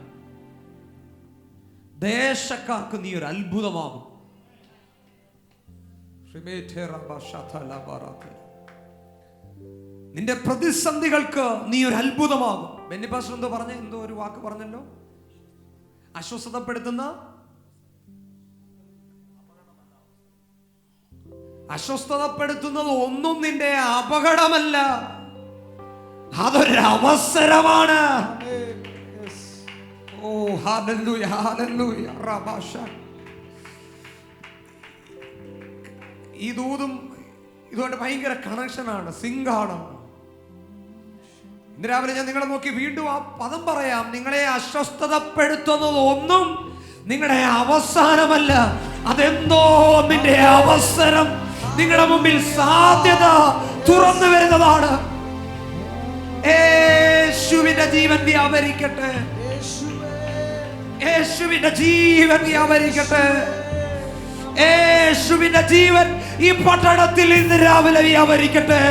ദേശക്കാർക്ക് നീ ഒരു അത്ഭുതമാകും. നിന്റെ പ്രതിസന്ധികൾക്ക് നീ ഒരു അത്ഭുതമാകും. ബെന്നി പാസ്റ്റർ എന്തോ പറഞ്ഞ, എന്തോ ഒരു വാക്ക് പറഞ്ഞല്ലോ, അസ്വസ്ഥതപ്പെടുത്തുന്ന, അസ്വസ്ഥതപ്പെടുത്തുന്നത് ഒന്നും നിന്റെ അപകടമല്ല, അതൊരു അവസരമാണ്. ഓ ഹല്ലേലൂയ, ഹല്ലേലൂയ. ഈ ദൂതും ഇതുകൊണ്ട് ഭയങ്കര കണക്ഷനാണ്, സിങ്കാണ്. ഇന്ന് രാവിലെ ഞാൻ നിങ്ങളെ നോക്കി വീണ്ടും ആ പദം പറയാം. നിങ്ങളെ അസ്വസ്ഥതപ്പെടുത്തുന്നത് ഒന്നും നിങ്ങളുടെ അവസാനമല്ല, അതെന്തോ നിന്റെ അവസരം, നിങ്ങളുടെ മുമ്പിൽ സാധ്യത തുറന്നു വരുന്നതാണ്. യേശുവിന്റെ ജീവൻ വ്യാപരിക്കട്ടെ, യേശുവിന്റെ ജീവൻ വ്യാപരിക്കട്ടെ, യേശുവിന്റെ ജീവൻ ഈ പട്ടണത്തിൽ ഇന്ന് രാവിലെ വ്യാപരിക്കട്ടെ.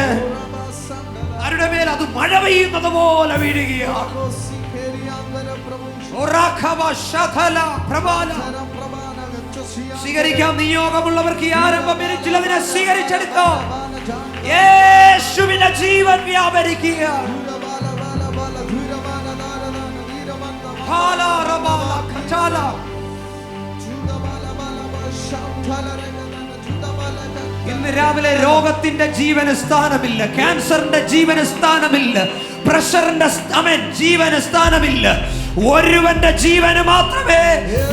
ആരുടെ മേൽ അത് മഴ പെയ്യുന്നത് പോലെ വീഴുകയാണ്. സ്വീകരിക്കാം നിയോഗമുള്ളവർക്ക് ഈ ആരംഭം ചിലതിനെ സ്വീകരിച്ചെടുത്തോ. യേശുവിന്റെ ജീവൻ വ്യാപരിക്കുക. ഇന്ന് രാവിലെ രോഗത്തിന്റെ ജീവന് സ്ഥാനമില്ല, ക്യാൻസറിന്റെ ജീവന് സ്ഥാനമില്ല, പ്രഷറിന്റെ ജീവന് സ്ഥാനമില്ല. ഒരുവന്റെ ജീവന് മാത്രമേ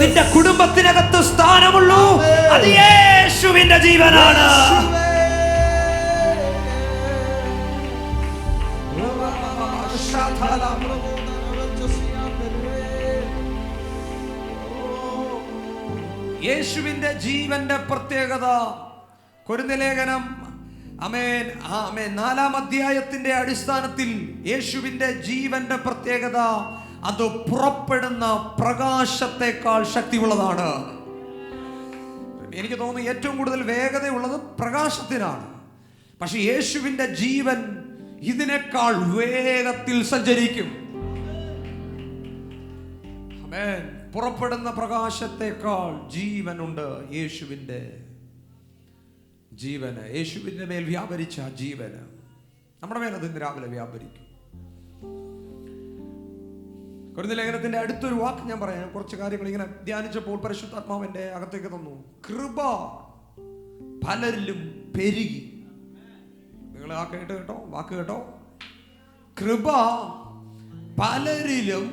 നിന്റെ കുടുംബത്തിനകത്ത് സ്ഥാനമുള്ളൂ, അത് യേശുവിന്റെ ജീവനാണ്. യേശുവിന്റെ ജീവന്റെ പ്രത്യേകത കൊരിന്ത്യലേഖനം 4-ാം അധ്യായത്തിന്റെ അടിസ്ഥാനത്തിൽ യേശുവിന്റെ ജീവന്റെ പ്രത്യേകത അത് പുറപ്പെടുന്ന പ്രകാശത്തെക്കാൾ ശക്തിയുള്ളതാണ്. എനിക്ക് തോന്നുന്നു ഏറ്റവും കൂടുതൽ വേഗതയുള്ളത് പ്രകാശത്തിനാണ്. പക്ഷെ യേശുവിന്റെ ജീവൻ ഇതിനേക്കാൾ വേഗത്തിൽ സഞ്ചരിക്കും. ആമേൻ. പുറപ്പെടുന്ന പ്രകാശത്തെക്കാൾ ജീവനുണ്ട് യേശുവിന്റെ ജീവന്. യേശുവിന്റെ മേൽ വ്യാപരിച്ച ജീവന് നമ്മുടെ മേൽ അത് ഇന്ന് രാവിലെ വ്യാപരിക്കും. കൊരിന്ത്യർ ലേഖനത്തിന്റെ അടുത്തൊരു വാക്ക് ഞാൻ പറയാം. കുറച്ച് കാര്യങ്ങൾ ഇങ്ങനെ ധ്യാനിച്ചപ്പോൾ പരിശുദ്ധാത്മാവിന്റെ അകത്തേക്ക് തന്നു. കൃപ പലരിലും പെരുകി. നിങ്ങൾ ആ കേട്ടോ, വാക്ക് കേട്ടോ. കൃപ പലരിലും,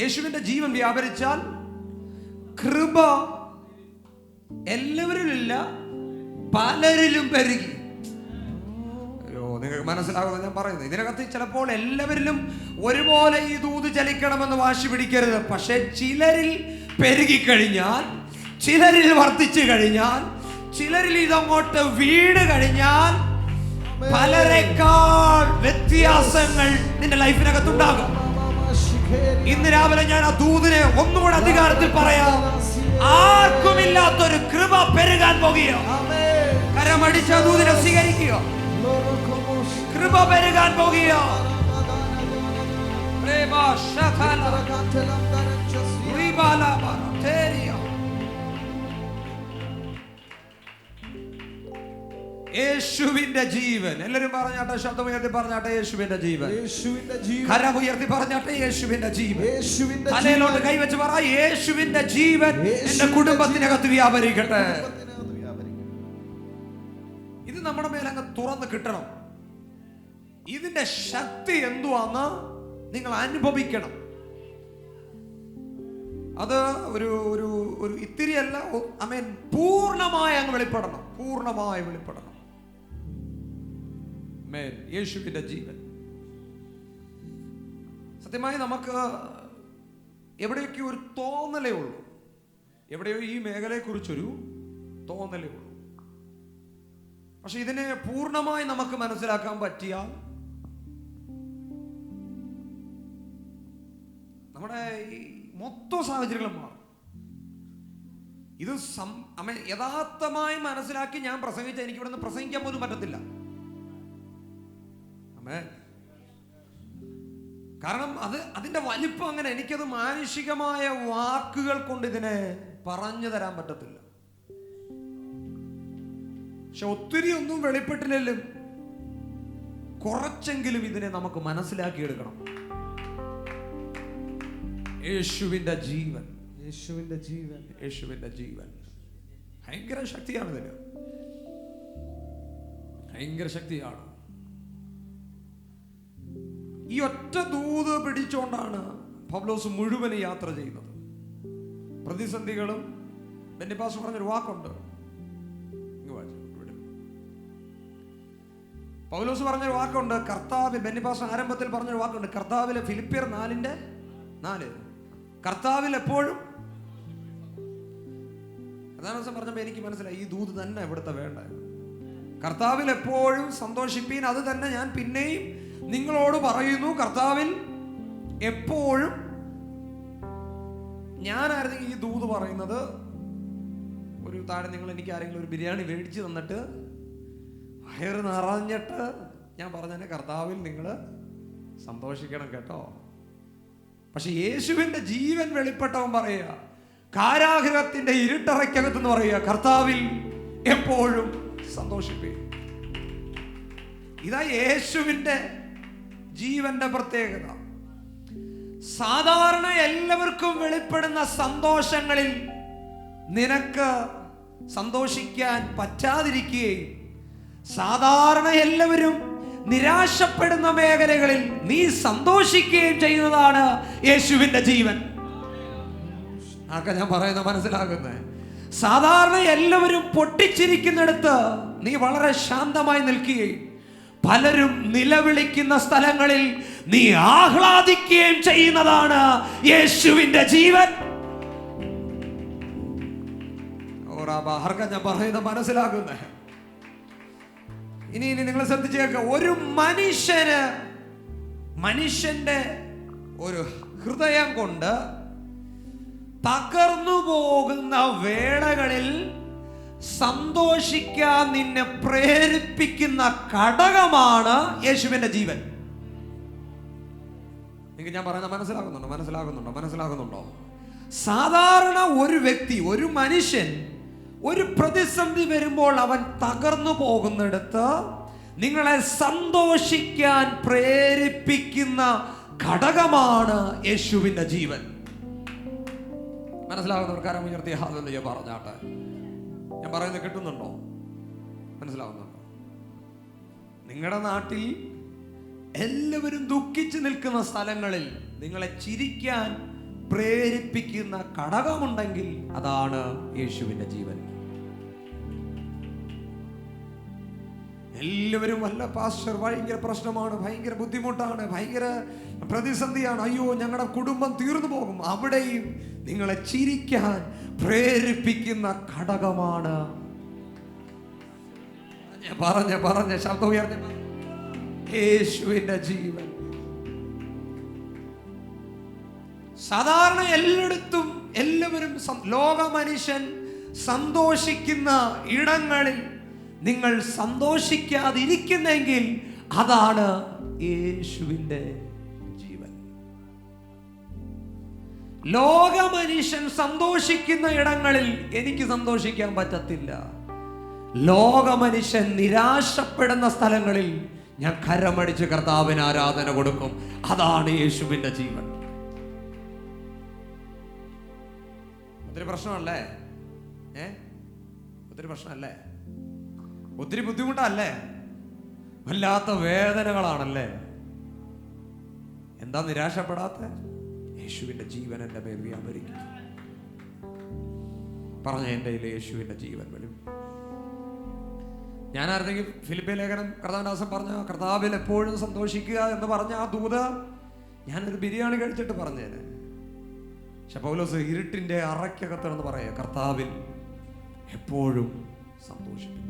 യേശുവിന്റെ ജീവൻ വ്യാപരിച്ചാൽ കൃപ എല്ലാവരിലില്ല, പലരിലും പെരുകി. അയ്യോ, നിങ്ങൾക്ക് മനസ്സിലാകുന്നത് ഞാൻ പറയുന്നത്. ഇതിനകത്ത് ചിലപ്പോൾ എല്ലാവരിലും ഒരുപോലെ ഈ ദൂത് ചലിക്കണമെന്ന് വാശി പിടിക്കരുത്. പക്ഷെ ചിലരിൽ പെരുകിക്കഴിഞ്ഞാൽ, ചിലരിൽ വർദ്ധിച്ചു കഴിഞ്ഞാൽ, ചിലരിൽ ഇതങ്ങോട്ട് വീട് കഴിഞ്ഞാൽ പലരെക്കാൾ വ്യത്യാസങ്ങൾ നിന്റെ ലൈഫിനകത്തുണ്ടാകും. ഇന്ന് രാവിലെ ഞാൻ ആ ദൂതിനെ ഒന്നുകൂടെ അധികാരത്തിൽ പറയാം. ആർക്കുമില്ലാത്തൊരു കൃപ പെരുകാൻ പോകുകയോ. കരമടിച്ച ദൂതിനെ സ്വീകരിക്കുകയോ. കൃപ പെരുകാൻ പോകുകയോ. യേശുവിന്റെ ജീവൻ. എല്ലാവരും പറഞ്ഞാട്ടെ, ശബ്ദമുയർത്തി പറഞ്ഞാട്ടെ, യേശുവിന്റെ ജീവൻ. കരം ഉയർത്തി പറഞ്ഞാട്ടെ, യേശുവിന്റെ ജീവൻ. തലയിലോട്ട് കൈവച്ച് പറ, യേശുവിന്റെ ജീവൻ എന്റെ കുടുംബത്തിനകത്ത് വ്യാപരിക്കട്ടെ. ഇത് നമ്മുടെ മേലങ്ങ് തുറന്ന് കിട്ടണം. ഇതിന്റെ ശക്തി എന്തുവാന്ന് നിങ്ങൾ അനുഭവിക്കണം. അത് ഒരു ഒരു ഒരു ഇത്തിരിയല്ല, ആമേൻ, പൂർണ്ണമായി അങ്ങ് വെളിപ്പെടണം. പൂർണ്ണമായി വെളിപ്പെടണം. യേശുവിന്റെ ജീവൻ. സത്യമായി നമുക്ക് എവിടെയൊക്കെ ഒരു തോന്നലേ ഉള്ളൂ. എവിടെയോ ഈ മേഖലയെ കുറിച്ചൊരു തോന്നലേ ഉള്ളൂ. പക്ഷെ ഇതിനെ പൂർണ്ണമായി നമുക്ക് മനസ്സിലാക്കാൻ പറ്റിയാൽ നമ്മുടെ ഈ മൊത്തം സാഹചര്യങ്ങളും മാറും. ഇത് യഥാർത്ഥമായി മനസ്സിലാക്കി ഞാൻ പ്രസംഗിച്ച എനിക്ക് ഇവിടെ നിന്ന് പ്രസംഗിക്കാൻ പോലും പറ്റത്തില്ല. കാരണം അതിന്റെ വലിപ്പം അങ്ങനെ. എനിക്കത് മാനുഷികമായ വാക്കുകൾ കൊണ്ട് ഇതിനെ പറഞ്ഞു തരാൻ പറ്റത്തില്ല. പക്ഷെ ഒത്തിരി ഒന്നും വെളിപ്പെട്ടില്ലെങ്കിലും കുറച്ചെങ്കിലും ഇതിനെ നമുക്ക് മനസ്സിലാക്കിയെടുക്കണം. യേശുവിന്റെ ജീവൻ, യേശുവിന്റെ ജീവൻ, യേശുവിന്റെ ജീവൻ. ഭയങ്കര ശക്തിയാണ് ഇതിന്, ഭയങ്കര ശക്തിയാണ്. ഈ ഒറ്റ ദൂത് പിടിച്ചുകൊണ്ടാണ് പൗലോസ് മുഴുവനും യാത്ര ചെയ്യുന്നത്. പ്രതിസന്ധികളും. ബെന്നിപ്പാസ് പറഞ്ഞൊരു വാക്കുണ്ട്, പൗലോസ് പറഞ്ഞൊരു വാക്കുണ്ട്. കർത്താവ്, ബെന്നിപ്പാസ് ആരംഭത്തിൽ പറഞ്ഞൊരു വാക്കുണ്ട്, കർത്താവിലെ ഫിലിപ്പിയർ 4:4, കർത്താവിൽ എപ്പോഴും. പ്രധാന ദിവസം പറഞ്ഞപ്പോൾ എനിക്ക് മനസ്സിലായി ഈ ദൂത് തന്നെ ഇവിടുത്തെ വേണ്ട. കർത്താവിൽ എപ്പോഴും സന്തോഷിപ്പീൻ. അത് തന്നെ ഞാൻ പിന്നെയും നിങ്ങളോട് പറയുന്നു, കർത്താവിൽ എപ്പോഴും. ഞാനായിരുന്നെങ്കിൽ ഈ ദൂത് പറയുന്നത്, ഒരു താഴെ നിങ്ങൾ എനിക്ക് ആരെങ്കിലും ഒരു ബിരിയാണി മേടിച്ച് തന്നിട്ട് വയറ് നിറഞ്ഞിട്ട് ഞാൻ പറഞ്ഞതിന് കർത്താവിൽ നിങ്ങൾ സന്തോഷിക്കണം കേട്ടോ. പക്ഷെ യേശുവിന്റെ ജീവൻ വെളിപ്പെട്ടവൻ പറയുക, കാരാഗൃഹത്തിന്റെ ഇരുട്ടറയ്ക്കകത്തെന്ന് പറയുക, കർത്താവിൽ എപ്പോഴും സന്തോഷിപ്പേ. ഇതാ യേശുവിന്റെ ജീവന്റെ പ്രത്യേകത. സാധാരണ എല്ലാവർക്കും വെളിപ്പെടുന്ന സന്തോഷങ്ങളിൽ നിനക്ക് സന്തോഷിക്കാൻ പറ്റാതിരിക്കുകയും സാധാരണ എല്ലാവരും നിരാശപ്പെടുന്ന മേഖലകളിൽ നീ സന്തോഷിക്കുകയും ചെയ്യുന്നതാണ് യേശുവിന്റെ ജീവൻ. ആർക്കാ ഞാൻ പറയുന്നത് മനസ്സിലാകുന്നത്? സാധാരണ എല്ലാവരും പൊട്ടിച്ചിരിക്കുന്നിടത്ത് നീ വളരെ ശാന്തമായി നിൽക്കുകയും പലരും നിലവിളിക്കുന്ന സ്ഥലങ്ങളിൽ നീ ആഹ്ലാദിക്കുകയും ചെയ്യുന്നതാണ് യേശുവിന്റെ ജീവൻ. ആർക്കാ ഞാൻ പറയുന്നത് മനസ്സിലാകുന്നേ? ഇനി നിങ്ങൾ ശ്രദ്ധിച്ചു കേൾക്കുക. ഒരു മനുഷ്യന്റെ ഒരു ഹൃദയം കൊണ്ട് തകർന്നു പോകുന്ന വേളകളിൽ സന്തോഷിക്കാൻ നിന്നെ പ്രേരിപ്പിക്കുന്ന ഘടകമാണ് യേശുവിന്റെ ജീവൻ. നിങ്ങൾക്ക് ഞാൻ പറയുന്നത് മനസ്സിലാകുന്നുണ്ടോ? സാധാരണ ഒരു വ്യക്തി, ഒരു മനുഷ്യൻ ഒരു പ്രതിസന്ധി വരുമ്പോൾ അവൻ തകർന്നു പോകുന്നിടത്ത് നിങ്ങളെ സന്തോഷിക്കാൻ പ്രേരിപ്പിക്കുന്ന ഘടകമാണ് യേശുവിന്റെ ജീവൻ. മനസ്സിലാകുന്നവർക്കാരും ഉയർത്തി ഹല്ലേലൂയ പറഞ്ഞാട്ടെ. ഞാൻ പറയുന്നത് കിട്ടുന്നുണ്ടോ? മനസ്സിലാവുന്നുണ്ടോ? നിങ്ങളുടെ നാട്ടിൽ എല്ലാവരും ദുഃഖിച്ച് നിൽക്കുന്ന സ്ഥലങ്ങളിൽ നിങ്ങളെ ചിരിക്കാൻ പ്രേരിപ്പിക്കുന്ന ഘടകമുണ്ടെങ്കിൽ അതാണ് യേശുവിന്റെ ജീവൻ. എല്ലാവരും വല്ല പാസ്റ്റർ ഭയങ്കര പ്രശ്നമാണ്, ഭയങ്കര ബുദ്ധിമുട്ടാണ്, ഭയങ്കര പ്രതിസന്ധിയാണ്, അയ്യോ ഞങ്ങളുടെ കുടുംബം തീർന്നു പോകും. അവിടെയും നിങ്ങളെ ചിരിക്കാൻ പ്രേരിപ്പിക്കുന്ന ഘടകമാണ് പറഞ്ഞ ശബ്ദം ഉയർത്തി യേശുവിന്റെ ജീവൻ. സാധാരണ എല്ലായിടത്തും എല്ലാവരും ലോക മനുഷ്യൻ സന്തോഷിക്കുന്ന ഇടങ്ങളിൽ നിങ്ങൾ സന്തോഷിക്കാതിരിക്കുന്നെങ്കിൽ അതാണ് യേശുവിന്റെ ജീവൻ. ലോക മനുഷ്യൻ സന്തോഷിക്കുന്ന ഇടങ്ങളിൽ എനിക്ക് സന്തോഷിക്കാൻ പറ്റത്തില്ല. ലോക മനുഷ്യൻ നിരാശപ്പെടുന്ന സ്ഥലങ്ങളിൽ ഞാൻ കരമടിച്ച് കർത്താവിന് ആരാധന കൊടുക്കും. അതാണ് യേശുവിന്റെ ജീവൻ. ഒത്തിരി പ്രശ്നമല്ലേ? ഒത്തിരി പ്രശ്നമല്ലേ? ഒത്തിരി ബുദ്ധിമുട്ടല്ലേ? വല്ലാത്ത വേദനകളാണല്ലേ? എന്താ നിരാശപ്പെടാത്ത? യേശുവിന്റെ ജീവൻ എൻ്റെ മേൽ വ്യാപരിക്കും. പറഞ്ഞ എൻ്റെ യേശുവിന്റെ ജീവൻ വരും. ഞാനായിരുന്നെങ്കിൽ ഫിലിപ്പിയ ലേഖനം കർത്താവിനാസം പറഞ്ഞ കർത്താവിൽ എപ്പോഴും സന്തോഷിക്കുക എന്ന് പറഞ്ഞ ആ ദൂത ഞാനൊരു ബിരിയാണി കഴിച്ചിട്ട് പറഞ്ഞേനെ. പക്ഷെ പൗലോസ് ഇരുട്ടിന്റെ അറയ്ക്കകത്തെന്ന് പറയാ കർത്താവിൽ എപ്പോഴും സന്തോഷിക്കും.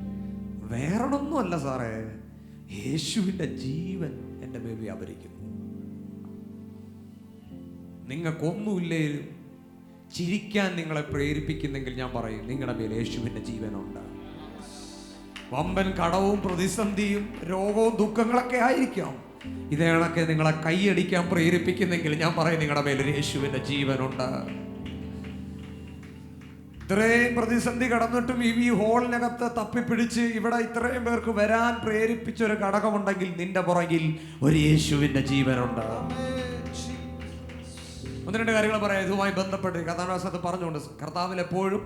വേറൊന്നുമല്ല സാറേ, യേശുവിന്റെ ജീവൻ എൻ്റെ മേൽ വ്യാപരിക്കുന്നു. നിങ്ങൾക്കൊന്നുമില്ലേലും ചിരിക്കാൻ നിങ്ങളെ പ്രേരിപ്പിക്കുന്നെങ്കിൽ ഞാൻ പറയും നിങ്ങളുടെ മേൽ യേശുവിന്റെ ജീവനുണ്ട്. വമ്പൻ കടവും പ്രതിസന്ധിയും രോഗവും ദുഃഖങ്ങളൊക്കെ ആയിരിക്കാം. ഇതേ കണക്കെ നിങ്ങളെ കൈയടിക്കാൻ പ്രേരിപ്പിക്കുന്നെങ്കിൽ ഞാൻ പറയും നിങ്ങളുടെ മേൽ യേശുവിന്റെ ജീവനുണ്ട്. ഇത്രയും പ്രതിസന്ധി കടന്നിട്ടും ഈ ഹോളിനകത്ത് തപ്പിപ്പിടിച്ച് ഇവിടെ ഇത്രയും പേർക്ക് വരാൻ പ്രേരിപ്പിച്ച ഒരു ഘടകമുണ്ടെങ്കിൽ നിന്റെ പുറകിൽ ഒരു യേശുവിന്റെ ജീവനുണ്ട്. ഒന്ന് രണ്ട് കാര്യങ്ങൾ പറയാം ഇതുമായി ബന്ധപ്പെട്ട് കഥാനാസത്ത് പറഞ്ഞുകൊണ്ട് കർത്താവിൽ എപ്പോഴും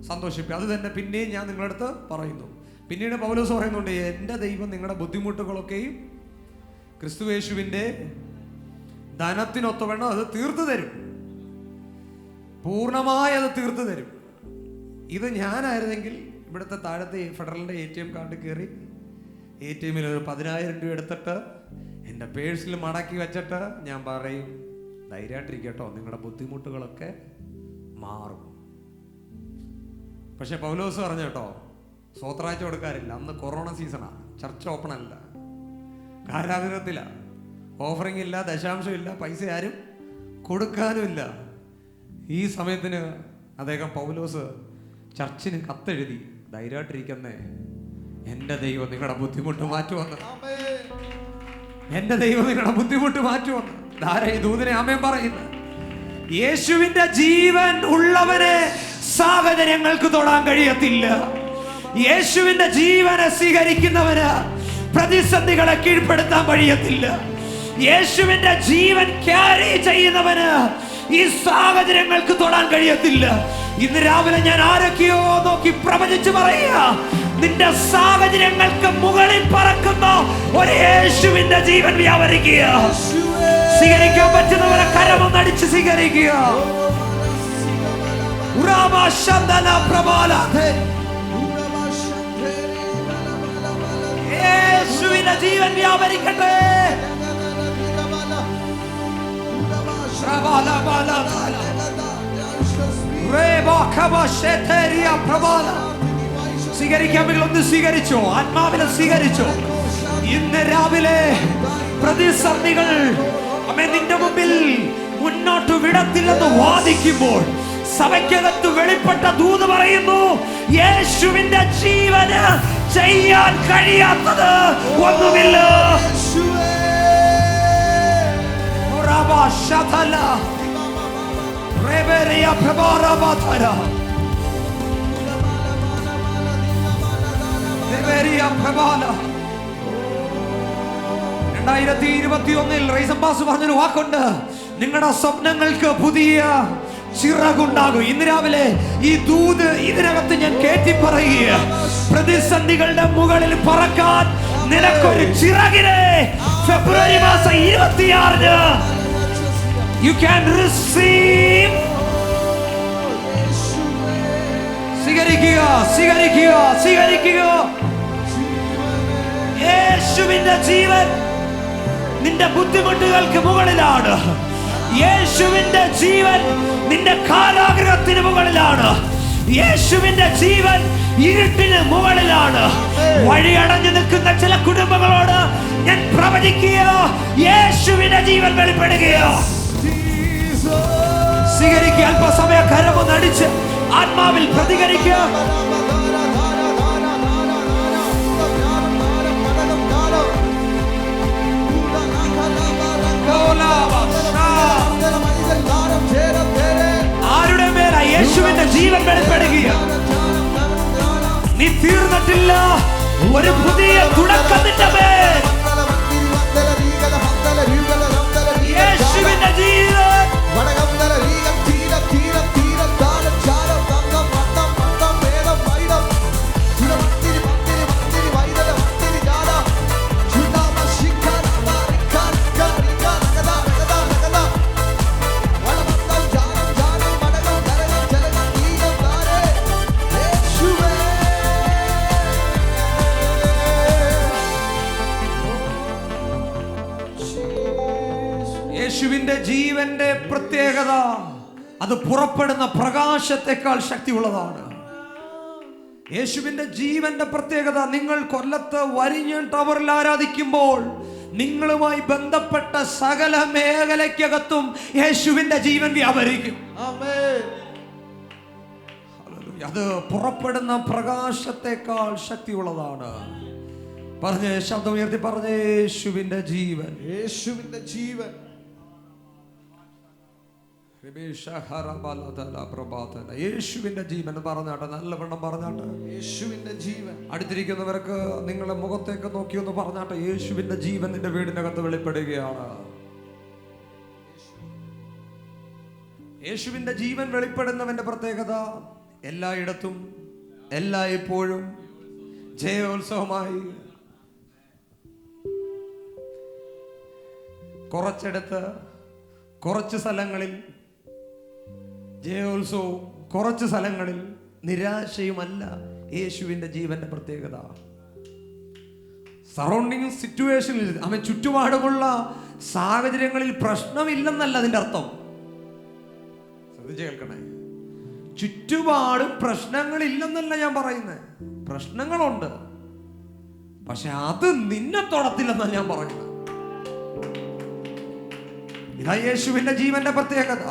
സന്തോഷിപ്പിക്കുക. അത് തന്നെ പിന്നെയും ഞാൻ നിങ്ങളുടെ അടുത്ത് പറയുന്നു. പിന്നീട് പൗലോസ് പറയുന്നുണ്ട് എൻ്റെ ദൈവം നിങ്ങളുടെ ബുദ്ധിമുട്ടുകളൊക്കെയും ക്രിസ്തുയേശുവിൻ്റെ ധനത്തിനൊത്തവണ്ണം അത് തീർത്തു തരും. പൂർണ്ണമായി അത് തീർത്തു തരും. ഇത് ഞാനായിരുന്നെങ്കിൽ ഇവിടുത്തെ താഴത്തെ ഫെഡറലിൻ്റെ ATM കാർഡ് കയറി ATMൽ ഒരു 10,000 രൂപ എടുത്തിട്ട് എൻ്റെ പേഴ്സിൽ മടക്കി വെച്ചിട്ട് ഞാൻ പറയും ധൈര്യമായിട്ടിരിക്കട്ടോ, നിങ്ങളുടെ ബുദ്ധിമുട്ടുകളൊക്കെ മാറും. പക്ഷെ പൗലോസ് പറഞ്ഞു കേട്ടോ, സ്വത്രാഴ്ച കൊടുക്കാറില്ല. അന്ന് കൊറോണ സീസണാണ്, ചർച്ച ഓപ്പൺ അല്ല, കാരാഗ്രഹത്തില, ഓഫറിംഗ് ഇല്ല, ദശാംശം ഇല്ല, പൈസ ആരും കൊടുക്കാനുമില്ല. ഈ സമയത്തിന് അദ്ദേഹം പൗലോസ് ചർച്ചിന് കത്തെഴുതി ധൈര്യമായിട്ടിരിക്കുന്നേ, എൻ്റെ ദൈവം നിങ്ങളുടെ ബുദ്ധിമുട്ട് മാറ്റുവന്ന്, എൻ്റെ ദൈവം നിങ്ങളുടെ ബുദ്ധിമുട്ട് മാറ്റുവന്ന്. ധാരാ ദൂതനെ ആമേൻ പറയുന്നു. യേശുവിന്റെ ജീവൻ ഉള്ളവനെ സാഹചര്യങ്ങൾക്ക് തൊടാൻ കഴിയത്തില്ല. യേശുവിന്റെ ജീവനെ സ്വീകരിക്കുന്നവന് പ്രതിസന്ധികളെ കീഴ്പ്പെടുത്താൻ കഴിയത്തില്ല. യേശുവിന്റെ ജീവൻ ക്യാരി ചെയ്യുന്നവന് ഈ സാഹചര്യങ്ങൾക്ക് തൊടാൻ കഴിയത്തില്ല. ഇന്ന് രാവിലെ ഞാൻ ആരൊക്കെയോ നോക്കി പ്രവചിച്ചു പറയുക, നിന്റെ സാഹചര്യങ്ങൾക്ക് മുകളിൽ പറക്കുന്ന ഒരു യേശുവിന്റെ ജീവൻ വ്യാപരിക്കുക. സ്വീകരിക്കാൻ പറ്റുന്നവരെ കരമൊന്നടിച്ച് സ്വീകരിക്കുക. യേശുവിന്റെ ജീവൻ വ്യാപരിക്കട്ടെ. സ്വീകരിക്കാമെങ്കിൽ ഒന്ന് സ്വീകരിച്ചോ, ആത്മാവിനെ സ്വീകരിച്ചോ. ഇന്ന് രാവിലെ പ്രതിസന്ധികൾ നിന്റെ മുമ്പിൽ മുന്നോട്ട് വിടത്തില്ലെന്ന് വാദിക്കുമ്പോൾ സഭയ്ക്കകത്ത് വെളിപ്പെട്ട ദൂത് പറയുന്നു, യേശുവിന്റെ ജീവന് ചെയ്യാൻ കഴിയാത്തത് ഒന്നുമില്ല. 2021 റൈസംബാസ് പറഞ്ഞൊരു വാക്കുണ്ട്, നിങ്ങളുടെ സ്വപ്നങ്ങൾക്ക് പുതിയ ചിറകുണ്ടാകും. ഇന്ന് രാവിലെ ഈ ദൂത് ഇതിനകത്ത് ഞാൻ കേട്ടി പറയുക, പ്രതിസന്ധികളുടെ മുകളിൽ പറക്കാൻ നിനക്കൊരു ചിറകിനെ ഫെബ്രുവരി മാസം 26 you can receive. സ്വീകരിക്കുക, സ്വീകരിക്കുക, സ്വീകരിക്കുക. യേശുവിന്റെ ജീവൻ നിന്റെ ബുദ്ധിമുട്ടുകൾക്ക് മുകളിലാണ്. യേശുവിന്റെ ജീവൻ നിന്റെ കാരാഗൃഹത്തിന് മുകളിലാണ്. യേശുവിന്റെ ജീവൻ ഇരുട്ടിന് മുകളിലാണ്. വഴിയടഞ്ഞു നിൽക്കുന്ന ചില കുടുംബങ്ങളോട് ഞാൻ പ്രവചിക്കുക, യേശുവിന്റെ ജീവൻ വെളിപ്പെടുകയോ. സ്വീകരിക്കുക. അല്പസമയ കരമൊന്ന് അടിച്ച് ആത്മാവിൽ പ്രതികരിക്കുക. ആരുടെ മേല യേശുവിന്റെ ജീവൻ വെളിപ്പെടുക. നീ തീർന്നിട്ടില്ല, ഒരു പുതിയ തുടക്കത്തിന്റെ മേൽ യേശുവിന്റെ ജീവൻ. യേശുവിന്റെ ജീവന്റെ പ്രത്യേകത അത് പുറപ്പെടുന്ന പ്രകാശത്തെക്കാൾ ശക്തിയുള്ളതാണ്. യേശുവിന്റെ ജീവന്റെ പ്രത്യേകത, നിങ്ങൾ കൊല്ലത്ത് വരിഞ്ഞൻ ടവറിൽ ആരാധിക്കുമ്പോൾ നിങ്ങളുമായി ബന്ധപ്പെട്ട സകല മേഖലയ്ക്കകത്തും യേശുവിന്റെ ജീവൻ വ്യാപരിക്കും. അത് പുറപ്പെടുന്ന പ്രകാശത്തെക്കാൾ ശക്തിയുള്ളതാണ്. പറഞ്ഞ ശബ്ദം ഉയർത്തി പറഞ്ഞ യേശുവിന്റെ ജീവൻ, യേശുവിന്റെ ജീവൻ. യേശുവിന്റെ ജീവൻ പറഞ്ഞാട്ടെ, നല്ലവണ്ണം പറഞ്ഞാട്ടെ. യേശുവിന്റെ ജീവൻ. അടുത്തിരിക്കുന്നവർക്ക് നിങ്ങളുടെ മുഖത്തേക്ക് നോക്കി ഒന്ന് പറഞ്ഞാട്ടെ, യേശുവിന്റെ ജീവൻ നിന്റെ വീടിനകത്ത് വെളിപ്പെടുകയാണ്. യേശുവിന്റെ ജീവൻ വെളിപ്പെടുന്നവന്റെ പ്രത്യേകത, എല്ലായിടത്തും എല്ലായ്പ്പോഴും ജയോത്സവമായി. കുറച്ചിടത്ത് കുറച്ച് സ്ഥലങ്ങളിൽ ജയോത്സവവും കുറച്ച് സ്ഥലങ്ങളിൽ നിരാശയുമല്ല യേശുവിന്റെ ജീവന്റെ പ്രത്യേകത. സറൗണ്ടിങ് സിറ്റുവേഷനിൽ, അവൻ ചുറ്റുപാടുമുള്ള സാഹചര്യങ്ങളിൽ പ്രശ്നമില്ലെന്നല്ല അതിന്റെ അർത്ഥം. ശ്രദ്ധിച്ച് കേൾക്കണേ, ചുറ്റുപാടും പ്രശ്നങ്ങളില്ലെന്നല്ല ഞാൻ പറയുന്നത്. പ്രശ്നങ്ങളുണ്ട്, പക്ഷെ അത് നിന്നെ തൊടത്തില്ലെന്നാണ് ഞാൻ പറയുന്നത്. ഇതാ യേശുവിന്റെ ജീവന്റെ പ്രത്യേകത.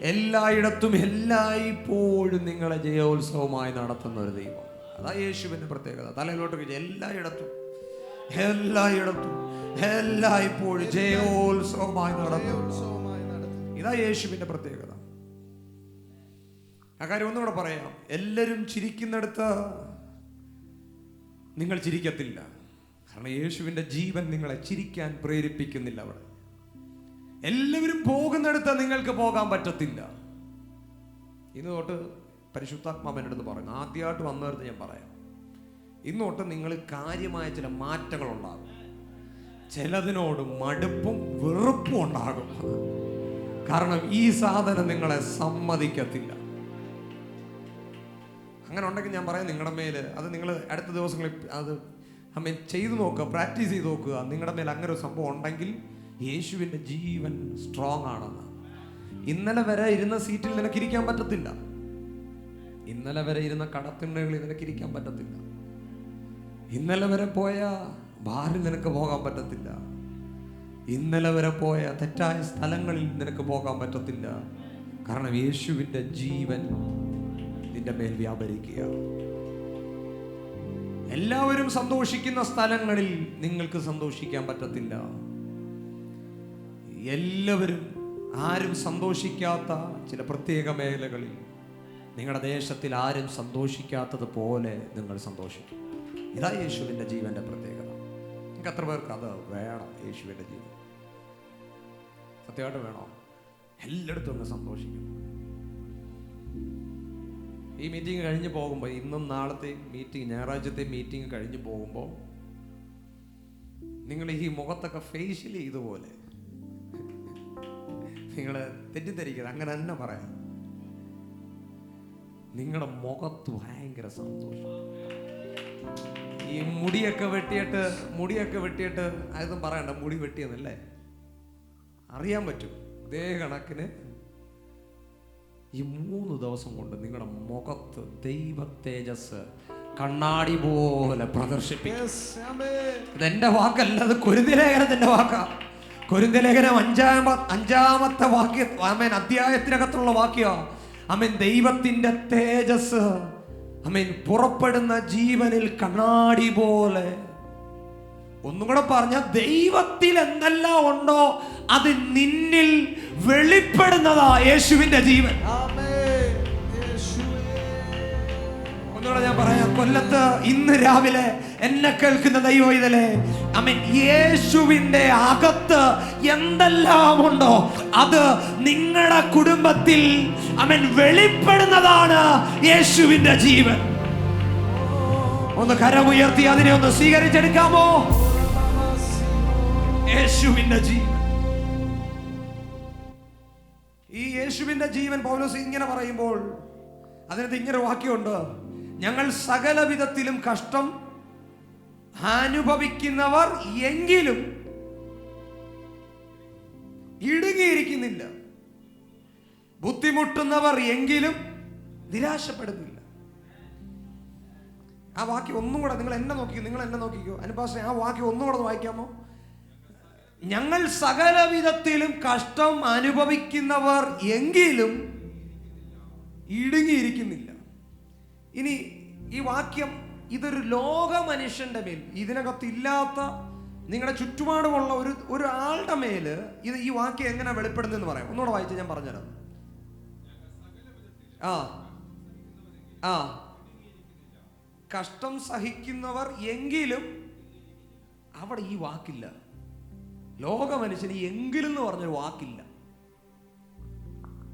എല്ലായിടത്തും എല്ലായ്പ്പോഴും നിങ്ങളെ ജയോത്സവമായി നടത്തുന്ന ഒരു ദൈവം. അതാ യേശുവിന്റെ പ്രത്യേകത. തലയിലോട്ട് എല്ലായിടത്തും എല്ലായിടത്തും എല്ലായ്പ്പോഴും ജയോത്സവമായി നടത്തും. ഇതാ യേശുവിന്റെ പ്രത്യേകത. ആ കാര്യം ഒന്നുകൂടെ പറയാം. എല്ലാവരും ചിരിക്കുന്നിടത്ത് നിങ്ങൾ ചിരിക്കത്തില്ല. കാരണം യേശുവിന്റെ ജീവൻ നിങ്ങളെ ചിരിക്കാൻ പ്രേരിപ്പിക്കുന്നില്ല. അവിടെ എല്ലാവരും പോകുന്നിടത്ത് നിങ്ങൾക്ക് പോകാൻ പറ്റത്തില്ല. ഇന്ന് തൊട്ട് പരിശുദ്ധാത്മാവിൻ്റെ അടുത്ത് പറയുന്നു, ആദ്യമായിട്ട് വന്നവർക്ക് ഞാൻ പറയാം, ഇന്ന് തൊട്ട് നിങ്ങൾ കാര്യമായ ചില മാറ്റങ്ങൾ ഉണ്ടാകും. ചിലതിനോട് മടുപ്പും വെറുപ്പും ഉണ്ടാകും. കാരണം ഈ സാധനം നിങ്ങളെ സമ്മതിക്കത്തില്ല. അങ്ങനെ ഉണ്ടെങ്കിൽ ഞാൻ പറയാം, നിങ്ങളുടെ മേൽ അത് നിങ്ങൾ അടുത്ത ദിവസങ്ങളിൽ അത് ചെയ്തു നോക്കുക, പ്രാക്ടീസ് ചെയ്ത് നോക്കുക. നിങ്ങളുടെ മേൽ അങ്ങനെ ഒരു സംഭവം ഉണ്ടെങ്കിൽ യേശുവിൻ്റെ ജീവൻ സ്ട്രോങ് ആണെന്ന്. ഇന്നലെ വരെ ഇരുന്ന സീറ്റിൽ നിനക്ക് ഇരിക്കാൻ പറ്റത്തില്ല. ഇന്നലെ വരെ ഇരുന്ന കടത്തിണ്ണകളിൽ നിനക്ക് ഇരിക്കാൻ പറ്റത്തില്ല. ഇന്നലെ വരെ പോയ ബാറിൽ നിനക്ക് പോകാൻ പറ്റത്തില്ല. ഇന്നലെ വരെ പോയ തെറ്റായ സ്ഥലങ്ങളിൽ നിനക്ക് പോകാൻ പറ്റത്തില്ല. കാരണം യേശുവിൻ്റെ ജീവൻ നിന്റെ മേൽ വ്യാപരിക്കുക. എല്ലാവരും സന്തോഷിക്കുന്ന സ്ഥലങ്ങളിൽ നിങ്ങൾക്ക് സന്തോഷിക്കാൻ പറ്റത്തില്ല. എല്ലാവരും ആരും സന്തോഷിക്കാത്ത ചില പ്രത്യേക മേഖലകളിൽ, നിങ്ങളുടെ ദേശത്തിൽ ആരും സന്തോഷിക്കാത്തത് പോലെ നിങ്ങൾ സന്തോഷിക്കും. ഇതാ യേശുവിൻ്റെ ജീവന്റെ പ്രത്യേകത. നമുക്ക് എത്ര പേർക്ക് അത് വേണം? യേശുവിൻ്റെ ജീവൻ സത്യമായിട്ട് വേണോ? എല്ലായിടത്തും അങ്ങ് സന്തോഷിക്കണം. ഈ മീറ്റിംഗ് കഴിഞ്ഞ് പോകുമ്പോൾ, ഇന്നും നാളത്തെ മീറ്റിംഗ്, ഞായറാഴ്ചത്തെ മീറ്റിംഗ് കഴിഞ്ഞ് പോകുമ്പോൾ നിങ്ങൾ ഈ മുഖത്തൊക്കെ ഫേഷ്യലി ഇതുപോലെ, നിങ്ങൾ തെറ്റിദ്ധരിക്കരുത്, അങ്ങനെ തന്നെ പറയാം. നിങ്ങളുടെ മുഖത്ത് ഭയങ്കര സന്തോഷം. ഈ മുടിയൊക്കെ വെട്ടിയിട്ട് അതൊന്നും പറയണ്ട, മുടി വെട്ടിയെന്നല്ലേ അറിയാൻ പറ്റും. ഇതേ കണക്കിന് ഈ 3 ദിവസം കൊണ്ട് നിങ്ങളുടെ മുഖത്ത് ദൈവ തേജസ് കണ്ണാടി പോലെ പ്രദർശിപ്പിക്കും. ഇതെന്റെ വാക്കല്ല, അത് കൊരിന്ത്യലേഖനത്തിന്റെ വാക്കാ. കൊരിന്ത്യലേഖനം 5-ാമത്തെ വാക്യ അധ്യായത്തിനകത്തുള്ള വാക്യ. ദൈവത്തിന്റെ തേജസ് പുറപ്പെടുന്ന ജീവനിൽ കണ്ണാടി പോലെ. ഒന്നും കൂടെ പറഞ്ഞ, ദൈവത്തിൽ എന്തെല്ലാം ഉണ്ടോ അത് നിന്നിൽ വെളിപ്പെടുന്നതാ യേശുവിന്റെ ജീവൻ. ഒന്നുകൂടെ ഞാൻ പറയാം. കൊല്ലത്ത് ഇന്ന് രാവിലെ എന്നെ കേൾക്കുന്ന ദൈവമേ, യേശുവിന്റെ അകത്ത് എന്തെല്ലാം ഉണ്ടോ അത് നിങ്ങളുടെ കുടുംബത്തിൽ വെളിപ്പെടുന്നതാണ് യേശുവിന്റെ ജീവൻ. ഒന്ന് കരമുയർത്തി അതിനെ ഒന്ന് സ്വീകരിച്ചെടുക്കാമോ? യേശുവിന്റെ ജീവൻ. ഈ യേശുവിന്റെ ജീവൻ പൗലോസ് ഇങ്ങനെ പറയുമ്പോൾ അതിനകത്ത് ഇങ്ങനെ വാക്യമുണ്ട്: ഞങ്ങൾ സകല വിധത്തിലും കഷ്ടം അനുഭവിക്കുന്നവർ എങ്കിലും ഇടുങ്ങിയിരിക്കുന്നില്ല, ബുദ്ധിമുട്ടുന്നവർ എങ്കിലും നിരാശപ്പെടുന്നില്ല. ആ വാക്യം ഒന്നും കൂടെ നിങ്ങൾ എന്നെ നോക്കിക്കോ അനുപാസ, ആ വാക്യം ഒന്നും കൂടെ വായിക്കാമോ? ഞങ്ങൾ സകല വിധത്തിലും കഷ്ടം അനുഭവിക്കുന്നവർ എങ്കിലും ഇടുങ്ങിയിരിക്കുന്നില്ല. ഇനി ഈ വാക്യം ഇതൊരു ലോക മനുഷ്യന്റെ മേൽ, ഇതിനകത്ത് ഇല്ലാത്ത നിങ്ങളുടെ ചുറ്റുപാടുമുള്ള ഒരാളുടെ മേല് ഈ വാക്യം എങ്ങനെ വെളിപ്പെടുന്നെന്ന് പറയാം. ഒന്നുകൂടെ വായിച്ച് ഞാൻ പറഞ്ഞുതരാം. കഷ്ടം സഹിക്കുന്നവർ എങ്കിലും, അവിടെ ഈ വാക്കില്ല. ലോക മനുഷ്യന് എങ്കിലും എന്ന് പറഞ്ഞൊരു വാക്കില്ല.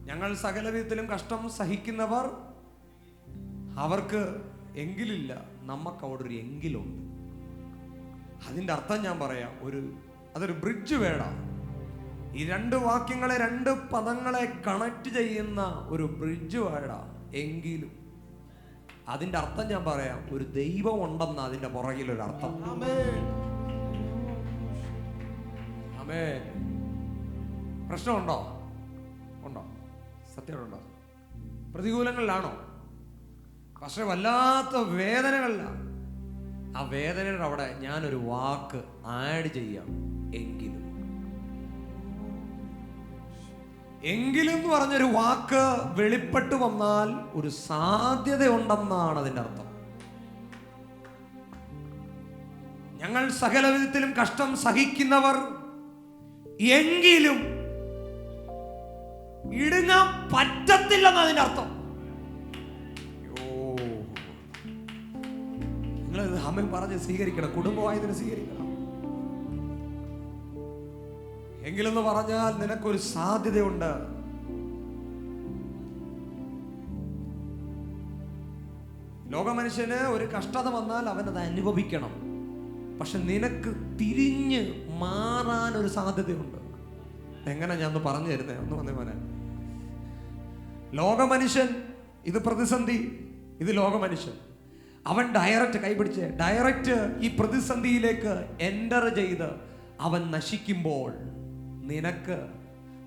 ഞങ്ങൾ സകല വിധത്തിലും കഷ്ടം സഹിക്കുന്നവർ, അവർക്ക് എങ്കിലില്ല. നമുക്ക് അവിടെ ഒരു എങ്കിലുണ്ട്. അതിൻ്റെ അർത്ഥം ഞാൻ പറയാം. അതൊരു ബ്രിഡ്ജ് വേണം. ഈ 2 വാക്യങ്ങളെ, 2 പദങ്ങളെ കണക്ട് ചെയ്യുന്ന ഒരു ബ്രിഡ്ജ് വേണം. എങ്കിലും അതിൻ്റെ അർത്ഥം ഞാൻ പറയാം. ഒരു ദൈവം ഉണ്ടെന്ന അതിൻ്റെ പുറകിലൊരു അർത്ഥം. പ്രശ്നമുണ്ടോ? ഉണ്ടോ? സത്യമുണ്ടോ? പ്രതികൂലങ്ങളിലാണോ? പക്ഷെ വല്ലാത്ത വേദനകളിലാണ്. ആ വേദനയുടെ അവിടെ ഞാനൊരു വാക്ക് ആഡ് ചെയ്യാം: എങ്കിലും. എങ്കിലും എന്ന് പറഞ്ഞൊരു വാക്ക് വെളിപ്പെട്ടു വന്നാൽ ഒരു സാധ്യത ഉണ്ടെന്നാണ് അതിൻ്റെ അർത്ഥം. ഞങ്ങൾ സകല വിധത്തിലും കഷ്ടം സഹിക്കുന്നവർ എങ്കിലും ഇടുങ്ങാൻ പറ്റത്തില്ലെന്ന് അതിൻ്റെ അർത്ഥം. നിങ്ങൾ ആമേൻ പറഞ്ഞ് സ്വീകരിക്കണം. കുടുംബമായതിനെ സ്വീകരിക്കണം. എങ്കിലെന്ന് പറഞ്ഞാൽ നിനക്കൊരു സാധ്യതയുണ്ട്. ലോകമനുഷ്യന് ഒരു കഷ്ടത വന്നാൽ അവനത് അനുഭവിക്കണം. പക്ഷെ നിനക്ക് തിരിഞ്ഞ് മാറാൻ ഒരു സാധ്യതയുണ്ട്. എങ്ങനെ ഞാൻ ഒന്ന് പറഞ്ഞു തരുന്നേ? ഒന്ന് വന്നേ മോനെ. ലോകമനുഷ്യൻ ഇത് പ്രതിസന്ധി, ഇത് ലോകമനുഷ്യൻ. അവൻ ഡയറക്റ്റ് ഈ പ്രതിസന്ധിയിലേക്ക് എൻ്റർ ചെയ്ത് അവൻ നശിക്കുമ്പോൾ നിനക്ക്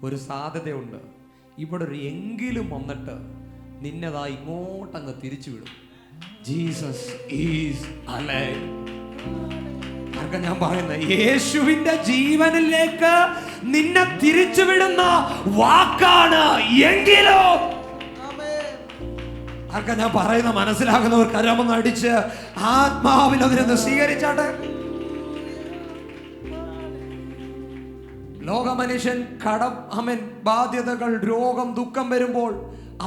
ഒരു സാധ്യതയുണ്ട്. ഇവിടെ ഒരു എങ്കിലും വന്നിട്ട് നിന്നതാ ഇങ്ങോട്ടങ്ങ് തിരിച്ചുവിടും. Jesus is alive. ആർക്കാ ഞാൻ പറയുന്നത്? യേശുവിന്റെ ജീവനിലേക്ക് നിന്നെ തിരിച്ചുവിടുന്ന വാക്കാണ് എങ്കിലോ. ആർക്കാ ഞാൻ പറയുന്ന മനസ്സിലാകുന്നവർ കരമൊന്ന് അടിച്ച് ആത്മാവിൽ അതിനൊന്ന് സ്വീകരിച്ചാട്ടെ. ലോകമനുഷ്യൻ ബാധ്യതകൾ, രോഗം, ദുഃഖം വരുമ്പോൾ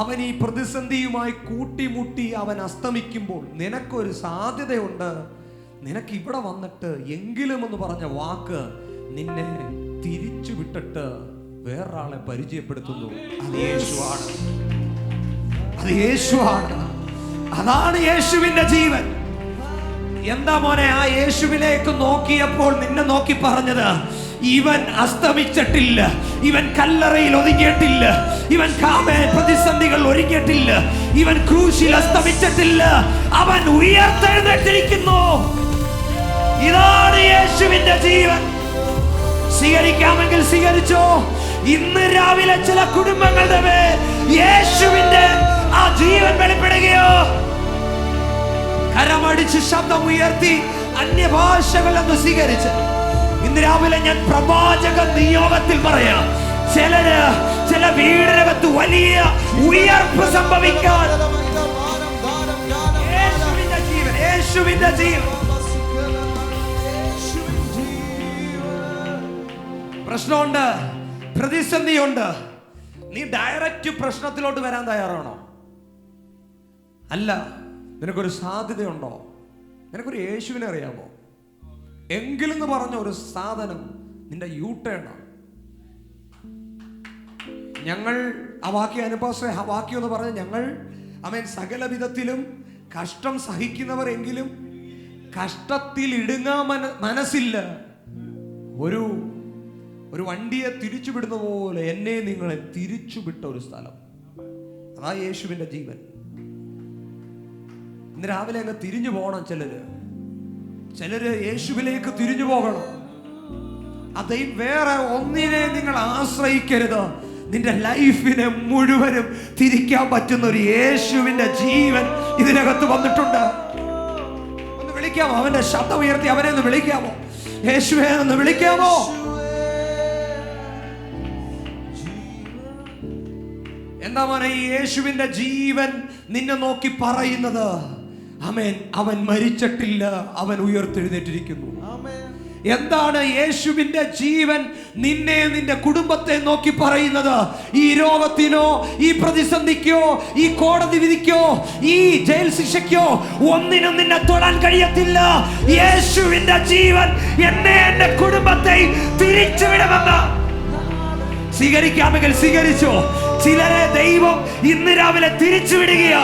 അവൻ ഈ പ്രതിസന്ധിയുമായി കൂട്ടിമുട്ടി അവൻ അസ്തമിക്കുമ്പോൾ നിനക്കൊരു സാധ്യതയുണ്ട്. നിനക്ക് ഇവിടെ വന്നിട്ട് എങ്കിലും എന്ന് പറഞ്ഞ വാക്ക് നിന്നെ തിരിച്ചു വിട്ടിട്ട് വേറൊരാളെ പരിചയപ്പെടുത്തുന്നു. അത് യേശുവാണ്, അത് യേശുവാണ്. അതാണ് യേശുവിന്റെ ജീവൻ. എന്താ മോനെ, ആ യേശുവിലേക്ക് നോക്കിയപ്പോൾ നിന്നെ നോക്കി പറഞ്ഞത്, ഇവൻ അസ്തമിച്ചിട്ടില്ല, ഇവൻ കല്ലറയിൽ ഒതുങ്ങിയിട്ടില്ല, ഇവൻ പ്രതിസന്ധികൾ ഒരുങ്ങിയിട്ടില്ല, ഇവൻ ക്രൂശിൽ അസ്തമിച്ചിട്ടില്ല, അവൻ ഉയർത്തെഴുന്നേറ്റിരിക്കുന്നു. ഇതാണ് യേശുവിന്റെ ജീവൻ. സ്വീകരിക്കാമെങ്കിൽ സ്വീകരിച്ചോ. ഇന്ന് രാവിലെ ചില കുടുംബങ്ങളുടെ മേൽ യേശുവിന്റെ ആ ജീവൻ വെളിപ്പെടുകയോ. കരമടിച്ച് ശബ്ദം ഉയർത്തി അന്യഭാഷകളെന്ന് സ്വീകരിച്ച് ഇന്ന് രാവിലെ ഞാൻ പ്രവാചക നിയോഗത്തിൽ പറയാം, ചില വീടിനകത്ത് വലിയ ഉയർപ്പ് സംഭവിക്കാൻ യേശുവിന്റെ ജീവൻ, യേശുവിന്റെ ജീവൻ. പ്രശ്നമുണ്ട്, പ്രതിസന്ധിയുണ്ട്. നീ ഡയറക്റ്റ് പ്രശ്നത്തിലോട്ട് വരാൻ തയ്യാറാണോ? അല്ല. നിനക്കൊരു സാധ്യതയുണ്ടോ? നിനക്കൊരു യേശുവിനെ അറിയാമോ? എങ്കിലെന്ന് പറഞ്ഞ ഒരു സാധനം നിന്റെ യൂട്ടേണാണ്. ഞങ്ങൾ ആ വാക്യം അനുപാശ്രയ ആ വാക്യം എന്ന് പറഞ്ഞ ഞങ്ങൾ സകല വിധത്തിലും കഷ്ടം സഹിക്കുന്നവർ, എങ്കിലും കഷ്ടത്തിൽ ഇടുങ്ങാൻ മനസ്സില്ല. ഒരു വണ്ടിയെ തിരിച്ചുവിടുന്ന പോലെ എന്നെ നിങ്ങളെ തിരിച്ചുവിട്ട ഒരു സ്ഥലം, അതാ യേശുവിന്റെ ജീവൻ. ഇന്ന് രാവിലെ അങ്ങ് തിരിഞ്ഞു പോകണം. ചിലര് യേശുവിലേക്ക് തിരിഞ്ഞു പോകണം. അതേ വേറെ ഒന്നിനെ നിങ്ങൾ ആശ്രയിക്കരുത്. നിന്റെ ലൈഫിനെ മുഴുവനും തിരിക്കാൻ പറ്റുന്ന ഒരു യേശുവിന്റെ ജീവൻ ഇതിനകത്ത് വന്നിട്ടുണ്ട്. ഒന്ന് വിളിക്കാമോ? അവന്റെ ശബ്ദം ഉയർത്തി അവനെ ഒന്ന് വിളിക്കാമോ? യേശുവേ ഒന്ന് വിളിക്കാമോ? എന്താ മോനെ ഈ യേശുവിന്റെ ജീവൻ നിന്നെ നോക്കി പറയുന്നത്? ആമേൻ, അവൻ മരിച്ചിട്ടില്ല, അവൻ ഉയർത്തെഴുന്നേറ്റിരിക്കുന്നു. എന്താണ് യേശുവിന്റെ ജീവൻ നിന്നെ, നിന്റെ കുടുംബത്തെ നോക്കി പറയുന്നത്? ഈ രോഗത്തിനോ, ഈ പ്രതിസന്ധിക്കോ, ഈ കോടതി വിധിക്കോ, ഈ ജയിൽ ശിക്ഷയ്ക്കോ ഒന്നിനും നിന്നെ തൊടാൻ കഴിയത്തില്ല. യേശുവിന്റെ ജീവൻ എന്നെ, എന്റെ കുടുംബത്തെ തിരിച്ചുവിടുമെന്ന്. സ്വീകരിക്കാമെങ്കിൽ സ്വീകരിച്ചോ. ചിലരെ ദൈവം ഇന്ന് രാവിലെ തിരിച്ചുവിടുകയാ.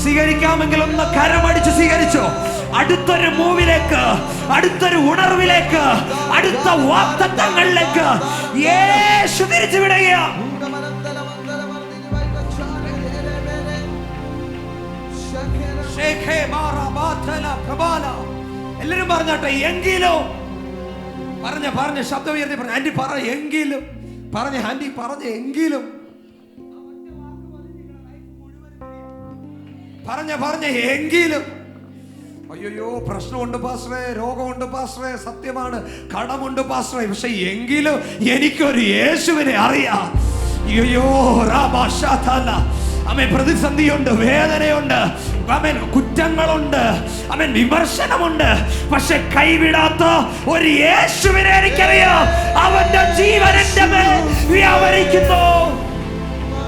സ്വീകരിക്കാമെങ്കിൽ ഒന്ന് കരമടിച്ച് സ്വീകരിച്ചോ. അടുത്തൊരു മൂവിലേക്ക്, അടുത്തൊരു ഉണർവിലേക്ക്, അടുത്ത വാഗ്ദത്തങ്ങളിലേക്ക് യേശു തിരിച്ചുവിടുകയാ. എല്ലാരും പറഞ്ഞാട്ടെ, എങ്കിലും പറഞ്ഞ ശബ്ദം ഉയർത്തി പറഞ്ഞ ആന്റി പറ, എങ്കിലും പറഞ്ഞ ആന്റി പറഞ്ഞ, എങ്കിലും പറഞ്ഞ എങ്കിലും. അയ്യോ പ്രശ്നമുണ്ട് പാസ്റ്ററേ, രോഗമുണ്ട് പാസ്റ്ററേ, സത്യമാണ്, കടമുണ്ട് പാസ്റ്ററേ, പക്ഷെ എങ്കിലും എനിക്കൊരു യേശുവിനെ അറിയാം. അയ്യോ അമേൻ, പ്രതിസന്ധിയുണ്ട്, വേദനയുണ്ട്, അമേൻ, കുറ്റങ്ങളുണ്ട്, അമേൻ, വിമർശനമുണ്ട്, പക്ഷെ കൈവിടാത്ത ഒരു യേശുവിനെ എനിക്കറിയാം. അവന്റെ ജീവൻ എന്റെ മേൽ വ്യാപരിക്കുന്നു.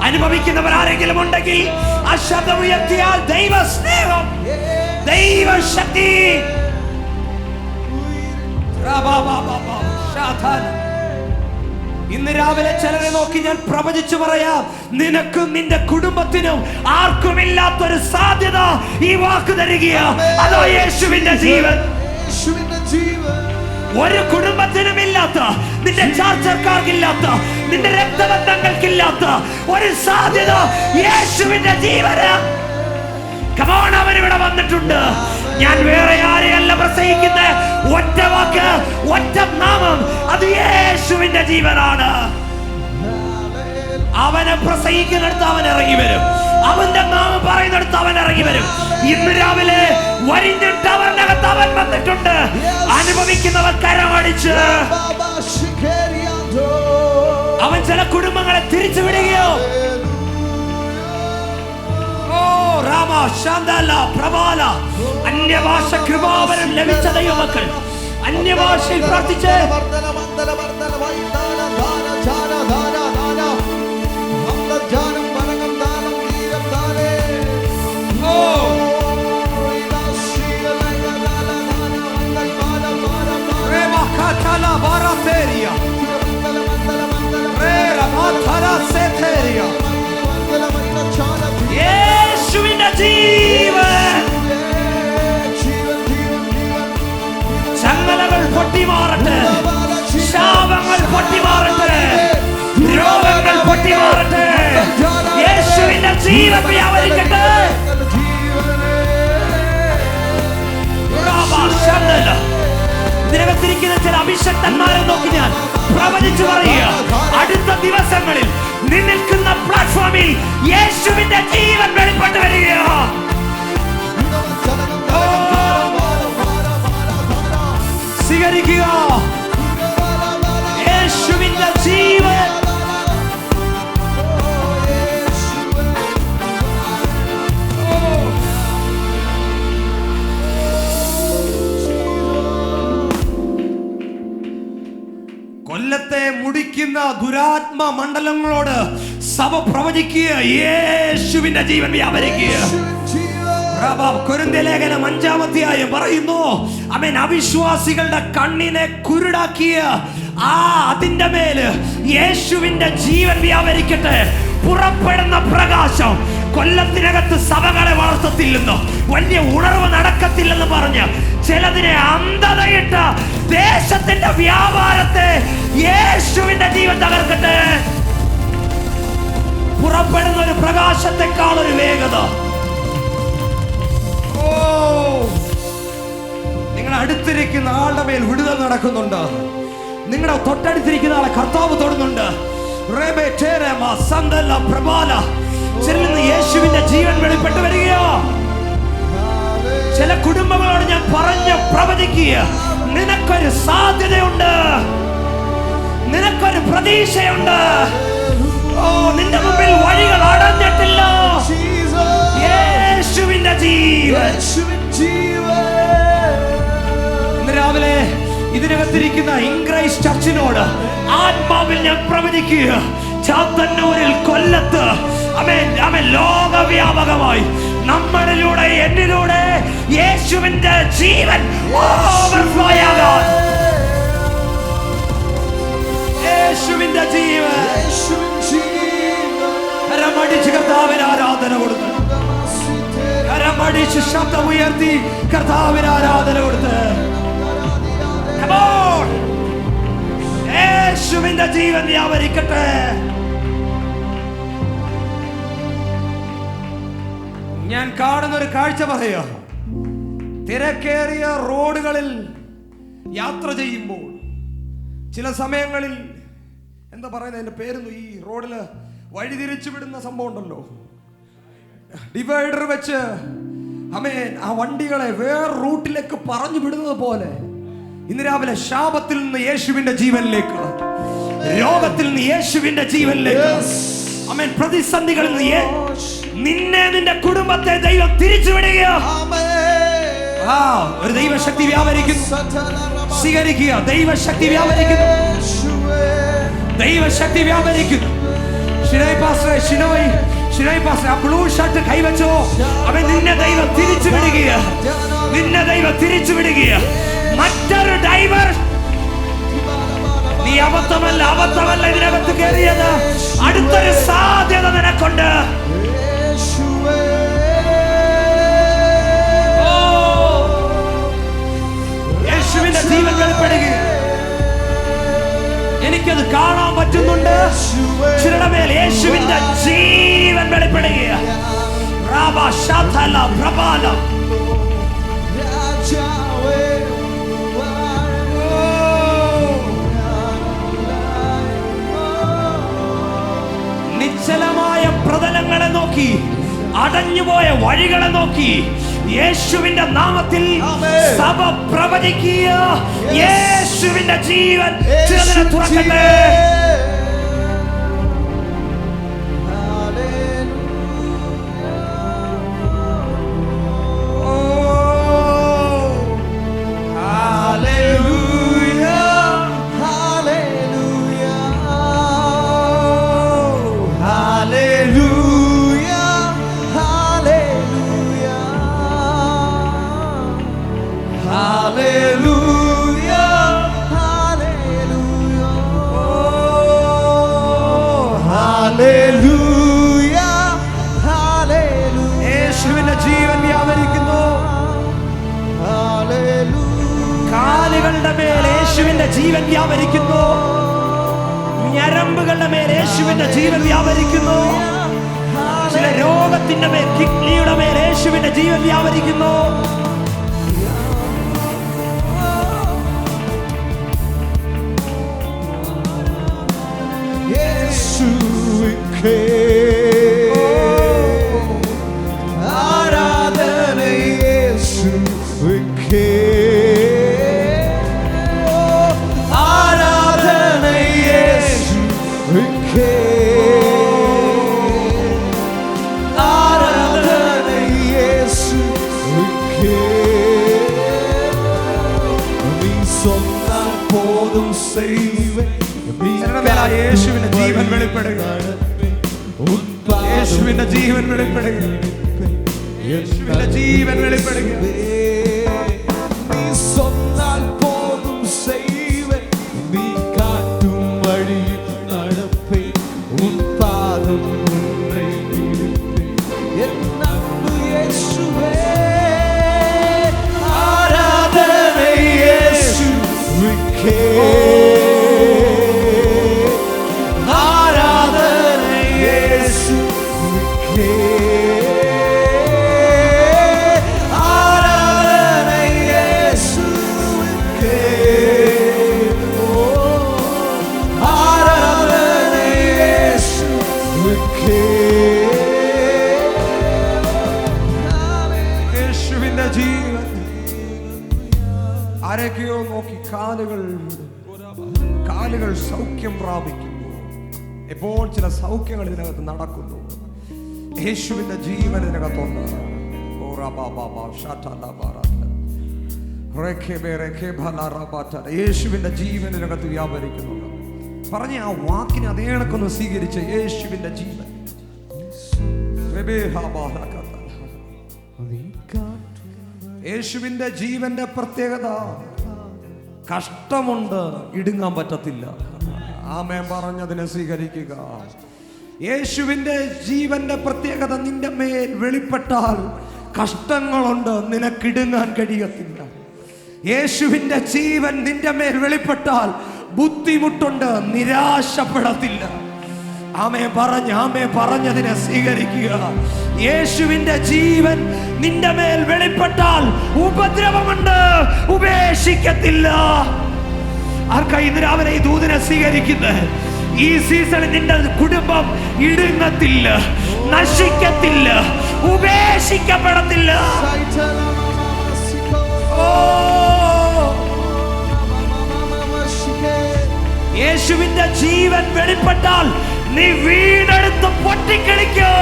അനുഭവിക്കുന്നവർ ആരെങ്കിലും ഉണ്ടെങ്കിൽ ആ ശബ്ദം ഉയർത്തിയാൽ ദൈവ സ്നേഹം, ദൈവശക്തി. ഇന്ന് രാവിലെ ചിലരെ നോക്കി ഞാൻ പ്രവചിച്ചു പറയാം, നിനക്കും നിന്റെ കുടുംബത്തിനും ആർക്കുമില്ലാത്തൊരു സാധ്യത ഈ വാക്ക് തരികയാ. അതോ യേശുവിന്റെ ജീവൻ. ഒരു കുടുംബത്തിനും ഇല്ലാത്ത, നിന്റെ ചാർച്ചക്കാർക്കില്ലാത്ത, നിന്റെ രക്തബന്ധങ്ങൾക്കില്ലാത്ത ഒരു സാധ്യത യേശുവിന്റെ ജീവന്. കമോൺ, അവൻ ഇവിടെ വന്നിട്ടുണ്ട്. ഞാൻ വേറെ ആരെയല്ല പ്രസംഗിക്കുന്ന, ഒറ്റ വാക്ക്, ഒറ്റ നാമം, അത് യേശുവിന്റെ ജീവനാണ്. അവനെ പ്രസംഗിക്കുന്നിടത്ത് അവൻ ഇറങ്ങി വരും, അവന്റെ നാമം പറയുന്നിടത്ത് അവൻ ഇറങ്ങി വരും. ഇന്ന് രാവിലെ വരിഞ്ഞിട്ട് അവനകത്ത് അവൻ വന്നിട്ടുണ്ട്. അനുഭവിക്കുന്നവർ കരമടിച്ച് അവൻ ചില കുടുംബങ്ങളെ തിരിച്ചുവിടുകയോ. അന്യഭാഷ കൃപാവരം ലഭിച്ച ദൈവമക്കൾ അന്യഭാഷയിൽ പ്രാർത്ഥിച്ച് ശക്തി മാറട്ടെ. യേശുവിന്റെ ജീവൻ വ്യാപരിക്കട്ടെ. ഇതിനകത്തിരിക്കുന്ന ചില അഭിഷക്തന്മാരെ നോക്കി ഞാൻ പ്രവചിച്ചു പറയുക, അടുത്ത ദിവസങ്ങളിൽ നിൽക്കുന്ന പ്ലാറ്റ്ഫോമിൽ യേശുവിന്റെ ജീവൻ വെളിപ്പെട്ട് വരികയോ. സ്വീകരിക്കുക യേശുവിന്റെ ജീവൻ. കൊല്ലത്തെ മുടിക്കുന്ന ദുരാത്മ മണ്ഡലങ്ങളോട് സഭ പ്രവചിക്കുക, യേശുവിന്റെ ജീവൻ വ്യാപരിക്കുക. കൊരിന്ത്യ ലേഖനം 5-ാം അധ്യായം പറയുന്നു, ആമേൻ, അവിശ്വാസികളുടെ കണ്ണിനെ കുരുടാക്കിയ അതിന്റെ മേല് യേശുവിന്റെ ജീവൻ വ്യാപരിക്കട്ടെ. പുറപ്പെടുന്ന പ്രകാശം കൊല്ലത്തിനകത്ത് സഭകളെ വളർത്തത്തില്ലെന്നോ വലിയ ഉണർവ് നടക്കത്തില്ലെന്ന് പറഞ്ഞ് ചിലതിനെ അന്ധതയിട്ട ദേശത്തിന്റെ വ്യാപാരത്തെ യേശുവിന്റെ ജീവൻ തകർക്കട്ടെ. പുറപ്പെടുന്ന ഒരു പ്രകാശത്തെക്കാൾ ഒരു വേഗത. നിങ്ങളുടെ അടുത്തിരിക്കുന്ന ആളുടെ മേൽ വിടുതൽ നടക്കുന്നുണ്ട്. നിങ്ങളുടെ തൊട്ടടുത്തിരിക്കുന്ന ആളെ കർത്താവ് തൊടുന്നുണ്ട്. യേശുവിന്റെ ജീവൻ വെളിപ്പെട്ട് വരികയോ. ചില കുടുംബങ്ങളോട് ഞാൻ പറഞ്ഞ് പ്രവചിക്കുക, നിനക്കൊരു സാധ്യതയുണ്ട്, നിനക്കൊരു പ്രതീക്ഷയുണ്ട്. നിന്റെ മുമ്പിൽ വഴികൾ അടഞ്ഞിട്ടില്ല. യേശുവിന്റെ ജീവൻ. ഇന്ന് രാവിലെ ഇതിനകത്തിരിക്കുന്ന ഇൻക്രൈസ്റ്റ് ചർച്ചിനോട് ആത്മാവിൽ ഞാൻ പ്രവചിക്കുക, ചാത്തന്നൂരിൽ, കൊല്ലത്ത്, ലോകവ്യാപകമായി നമ്മളിലൂടെ എന്നിലൂടെ യേശുവിന്റെ ജീവൻ ഓവർഫ്ലോ ആകാൻ. യേശുവിന്റെ ജീവൻ. കരമടിച്ച് കർത്താവിന് ആരാധന കൊടുത്തു. കരമടിച്ച് ശബ്ദമുയർത്തി കർത്താവിന് ആരാധന കൊടുത്ത് യേശുവിന്റെ ജീവൻ വ്യാപരിക്കട്ടെ. ഞാൻ കാണുന്ന ഒരു കാഴ്ച പറയാ, തിരക്കേറിയ റോഡുകളിൽ യാത്ര ചെയ്യുമ്പോൾ ചില സമയങ്ങളിൽ എന്താ പറയുന്നത്, എന്റെ പേരൊന്നും, ഈ റോഡില് വഴി തിരിച്ചു വിടുന്ന സംഭവം ഉണ്ടല്ലോ, ഡിവൈഡർ വെച്ച് ആ വണ്ടികളെ വേറെ റൂട്ടിലേക്ക് പറഞ്ഞു വിടുന്നത് പോലെ ഇന്ന് രാവിലെ ശാപത്തിൽ നിന്ന് യേശുവിന്റെ ജീവനിലേക്ക്, രോഗത്തിൽ നിന്ന് യേശുവിന്റെ ജീവനിലേക്ക്, പ്രതിസന്ധികളിൽ നിന്ന് നിന്നെ, നിന്റെ കുടുംബത്തെ ദൈവം തിരിച്ചുവിടുക. ഒരു ദൈവശക്തി വ്യാപരിക്കുന്നു. സ്വീകരിക്കുക. ദൈവശക്തി വ്യാപരിക്കുന്നു. ദൈവശക്തി വ്യാപരിക്കുന്നു. ബ്ലൂ ഷർട്ട് കൈവച്ചോ, അവൻ നിന്നെ ദൈവം തിരിച്ചു വിടുക. നിന്നെ ദൈവം തിരിച്ചു വിടുക. മറ്റൊരു ഡൈവർ, നീ അബദ്ധമല്ല ഇതിനകത്ത് കയറിയത്. അടുത്തൊരു സാധ്യത നിനക്കുണ്ട്. യേശുവിന്റെ ജീവൻ വെളിപ്പെടുക. എനിക്കത് കാണാൻ പറ്റുന്നുണ്ട്. ചിലരുടെ മേൽ യേശുവിന്റെ ജീവൻ വെളിപ്പെടുക. നിശ്ചലമായ പ്രതലങ്ങളെ നോക്കി, അടഞ്ഞുപോയ വഴികളെ നോക്കി യേശുവിന്റെ നാമത്തിൽ സഭ പ്രവചിക്കുക. യേശുവിന്റെ ജീവൻ ചിലതിനെ തുറക്കട്ടെ. യേശുവിന്റെ ജീവൻ വ്യാപരിക്കുന്നു. കാലുകളുടെ മേൽ യേശുവിന്റെ ജീവൻ വ്യാപരിക്കുന്നു. ഞരമ്പുകളുടെ മേൽ യേശുവിന്റെ ജീവൻ വ്യാപരിക്കുന്നു. ചില രോഗത്തിന്റെ മേൽ, കിഡ്നിയുടെ മേൽ യേശുവിന്റെ ജീവൻ വ്യാപരിക്കുന്നു. ആരാധന യേശുവിക്കേ, ആരാധന യേശുവിക്കേ, ആരാധന യേശുവിക്കേ. നീ സ്വന്തം പോതും സേവ യേശുവിന്റെ ജീവൻ വെളിപ്പെടുക, യേശുവിന്റെ ജീവൻ വെളിപ്പെടുക, യേശുവിന്റെ ജീവൻ വെളിപ്പെടുക. നീ സ്വന്നാൽ പോതും സേവൻ, നീ കാറ്റും വഴിയും നടപ്പേ, ഉൻ പാദം മുന്നേ ഇരുപ്പേ. എന്നമ്പു യേശുവേ, ആരാധന യേശുവിക്കേ, ആരൊക്കെയോ നോക്കി കാലുകൾ സൗഖ്യം പ്രാപിക്കുന്നു. ഇപ്പോൾ ചില സൗഖ്യങ്ങൾ ഇതിനകത്ത് നടക്കുന്നു. യേശുവിന്റെ ജീവൻ ഇതിനകത്തുണ്ട്. യേശുവിന്റെ ജീവൻ ഇതിനകത്ത് വ്യാപരിക്കുന്നുണ്ട്. പറഞ്ഞ ആ വാക്കിനെ അതേ കണക്കൊന്ന് സ്വീകരിച്ച യേശുവിന്റെ ജീവൻ. യേശുവിന്റെ ജീവന്റെ പ്രത്യേകത, കഷ്ടമുണ്ട്, ഇടുങ്ങാൻ പറ്റത്തില്ല. ആമേൻ പറഞ്ഞതിനെ സ്വീകരിക്കുക. യേശുവിന്റെ ജീവന്റെ പ്രത്യേകത, നിന്റെ മേൽ വെളിപ്പെട്ടാൽ കഷ്ടങ്ങളുണ്ട്, നിനക്കിടുങ്ങാൻ കഴിയത്തില്ല. യേശുവിന്റെ ജീവൻ നിന്റെ മേൽ വെളിപ്പെട്ടാൽ ബുദ്ധിമുട്ടുണ്ട്, നിരാശപ്പെടത്തില്ല. ആമേ പറഞ്ഞതിനെ സ്വീകരിക്കുക. യേശുവിന്റെ ജീവൻ നിന്റെ മേൽ വെളിപ്പെട്ടാൽ ഉപദ്രവമുണ്ട്, ഉപേക്ഷിക്കത്തില്ല. ആർക്കായി ഇന്ന് രാവിലെ ഈ ദൂതനെ സ്വീകരിക്കുന്നത്? ഈ സീസണിൽ നിന്റെ കുടുംബം ഇടുങ്ങത്തില്ല, നശിക്കത്തില്ല, ഉപേക്ഷിക്കപ്പെടത്തില്ല. യേശുവിന്റെ ജീവൻ വെളിപ്പെട്ടാൽ നീ വീണെടുത്ത് പൊട്ടിക്കളിക്കോ.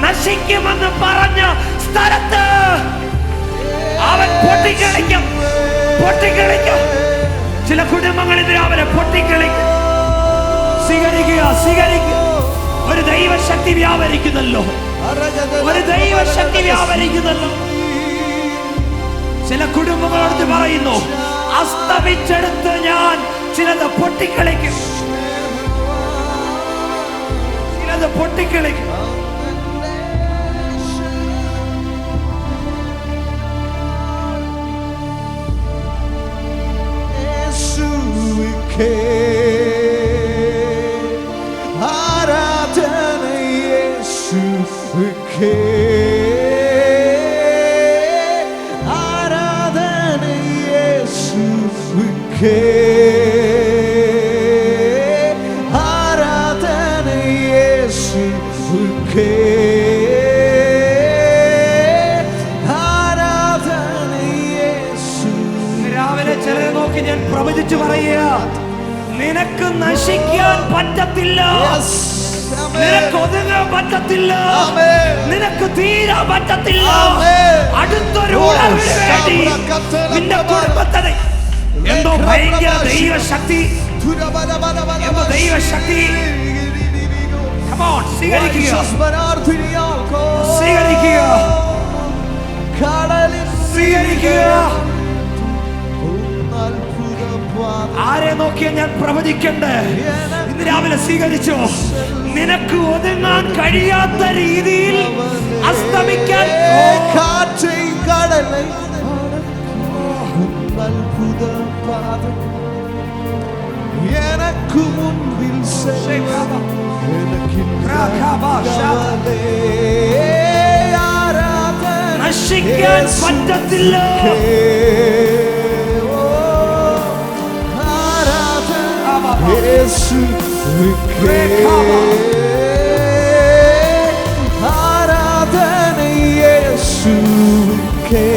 നശിക്കുമെന്ന് പറഞ്ഞ സ്ഥലത്ത് അവൻ പൊട്ടിക്കളിക്കും. ചില കുടുംബങ്ങൾ ഇന്ന് രാവിലെ പൊട്ടിക്കളിക്കും. സ്വീകരിക്കുക. ഒരു ദൈവശക്തി വ്യാപരിക്കുന്നല്ലോ, ചില കുടുംബങ്ങളോട് പറയുന്നു, അസ്തമിച്ചെടുത്ത് ഞാൻ ചിലത് പൊട്ടിക്കളിക്കും. ആരാധന യേശുവിക്കേ, ആരാധന യേശുവിക്കേ, ആരാധന യേശുവിക്കേ, ആരാധന യേശു. രാവിലെ ചിലരെ നോക്കി ഞാൻ പ്രവചിച്ചു പറയുക, നിനക്ക് നശിക്കാൻ പറ്റത്തില്ല, നിനക്ക് ഒതുങ്ങാൻ പറ്റത്തില്ല, നിനക്ക് തീരാൻ പറ്റത്തില്ല. അടുത്തൊരു ഉണർവിന് വേണ്ടി നിന്റെ കുടുംബത്തെ എന്തോ ഭയങ്കര ദൈവശക്തി, ദൈവശക്തി. സ്വീകരിക്കുക. ആരെ നോക്കിയാ ഞാൻ പ്രവചിക്കണ്ടേ? ഇന്ന് രാവിലെ സ്വീകരിച്ചോ? നിനക്ക് ഒതുങ്ങാൻ കഴിയാത്ത രീതിയിൽ അസ്തമിക്കാൻ அற்புத பாதம் எனக்கு முன்பில் നശിക്കാൻ പറ്റത്തില്ല. ആരാധന യേശുവിക്കേ,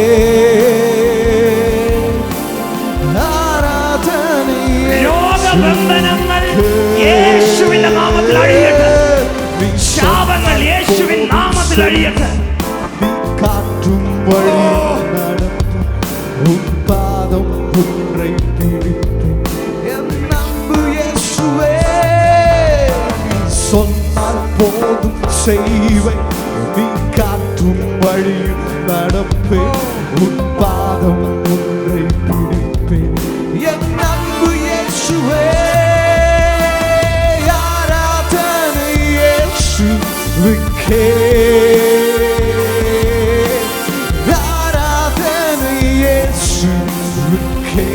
ആരാധന രോഗബന്ധനങ്ങൾ യേശുവിന്റെ നാമത്തിൽ അഴിയട്ടെ. ശാപങ്ങൾ യേശുവിൻ നാമത്തിൽ അഴിയട്ടെ. காற்றும் வழி நடந்து உன் பாதம் ஒன்றை பிடித்தேன். என் அன்பு இயேசுவே, நீ சொன்னால் போதும் செய்வேன். நீ காற்றும் வழி நடப்பேன், உன் பாதம் ஒன்றை பிடிப்பேன். என் அன்பு இயேசுவே, ஆராதனை இயேசுவுக்கே, ஆராதனை இயேசுவுக்கே.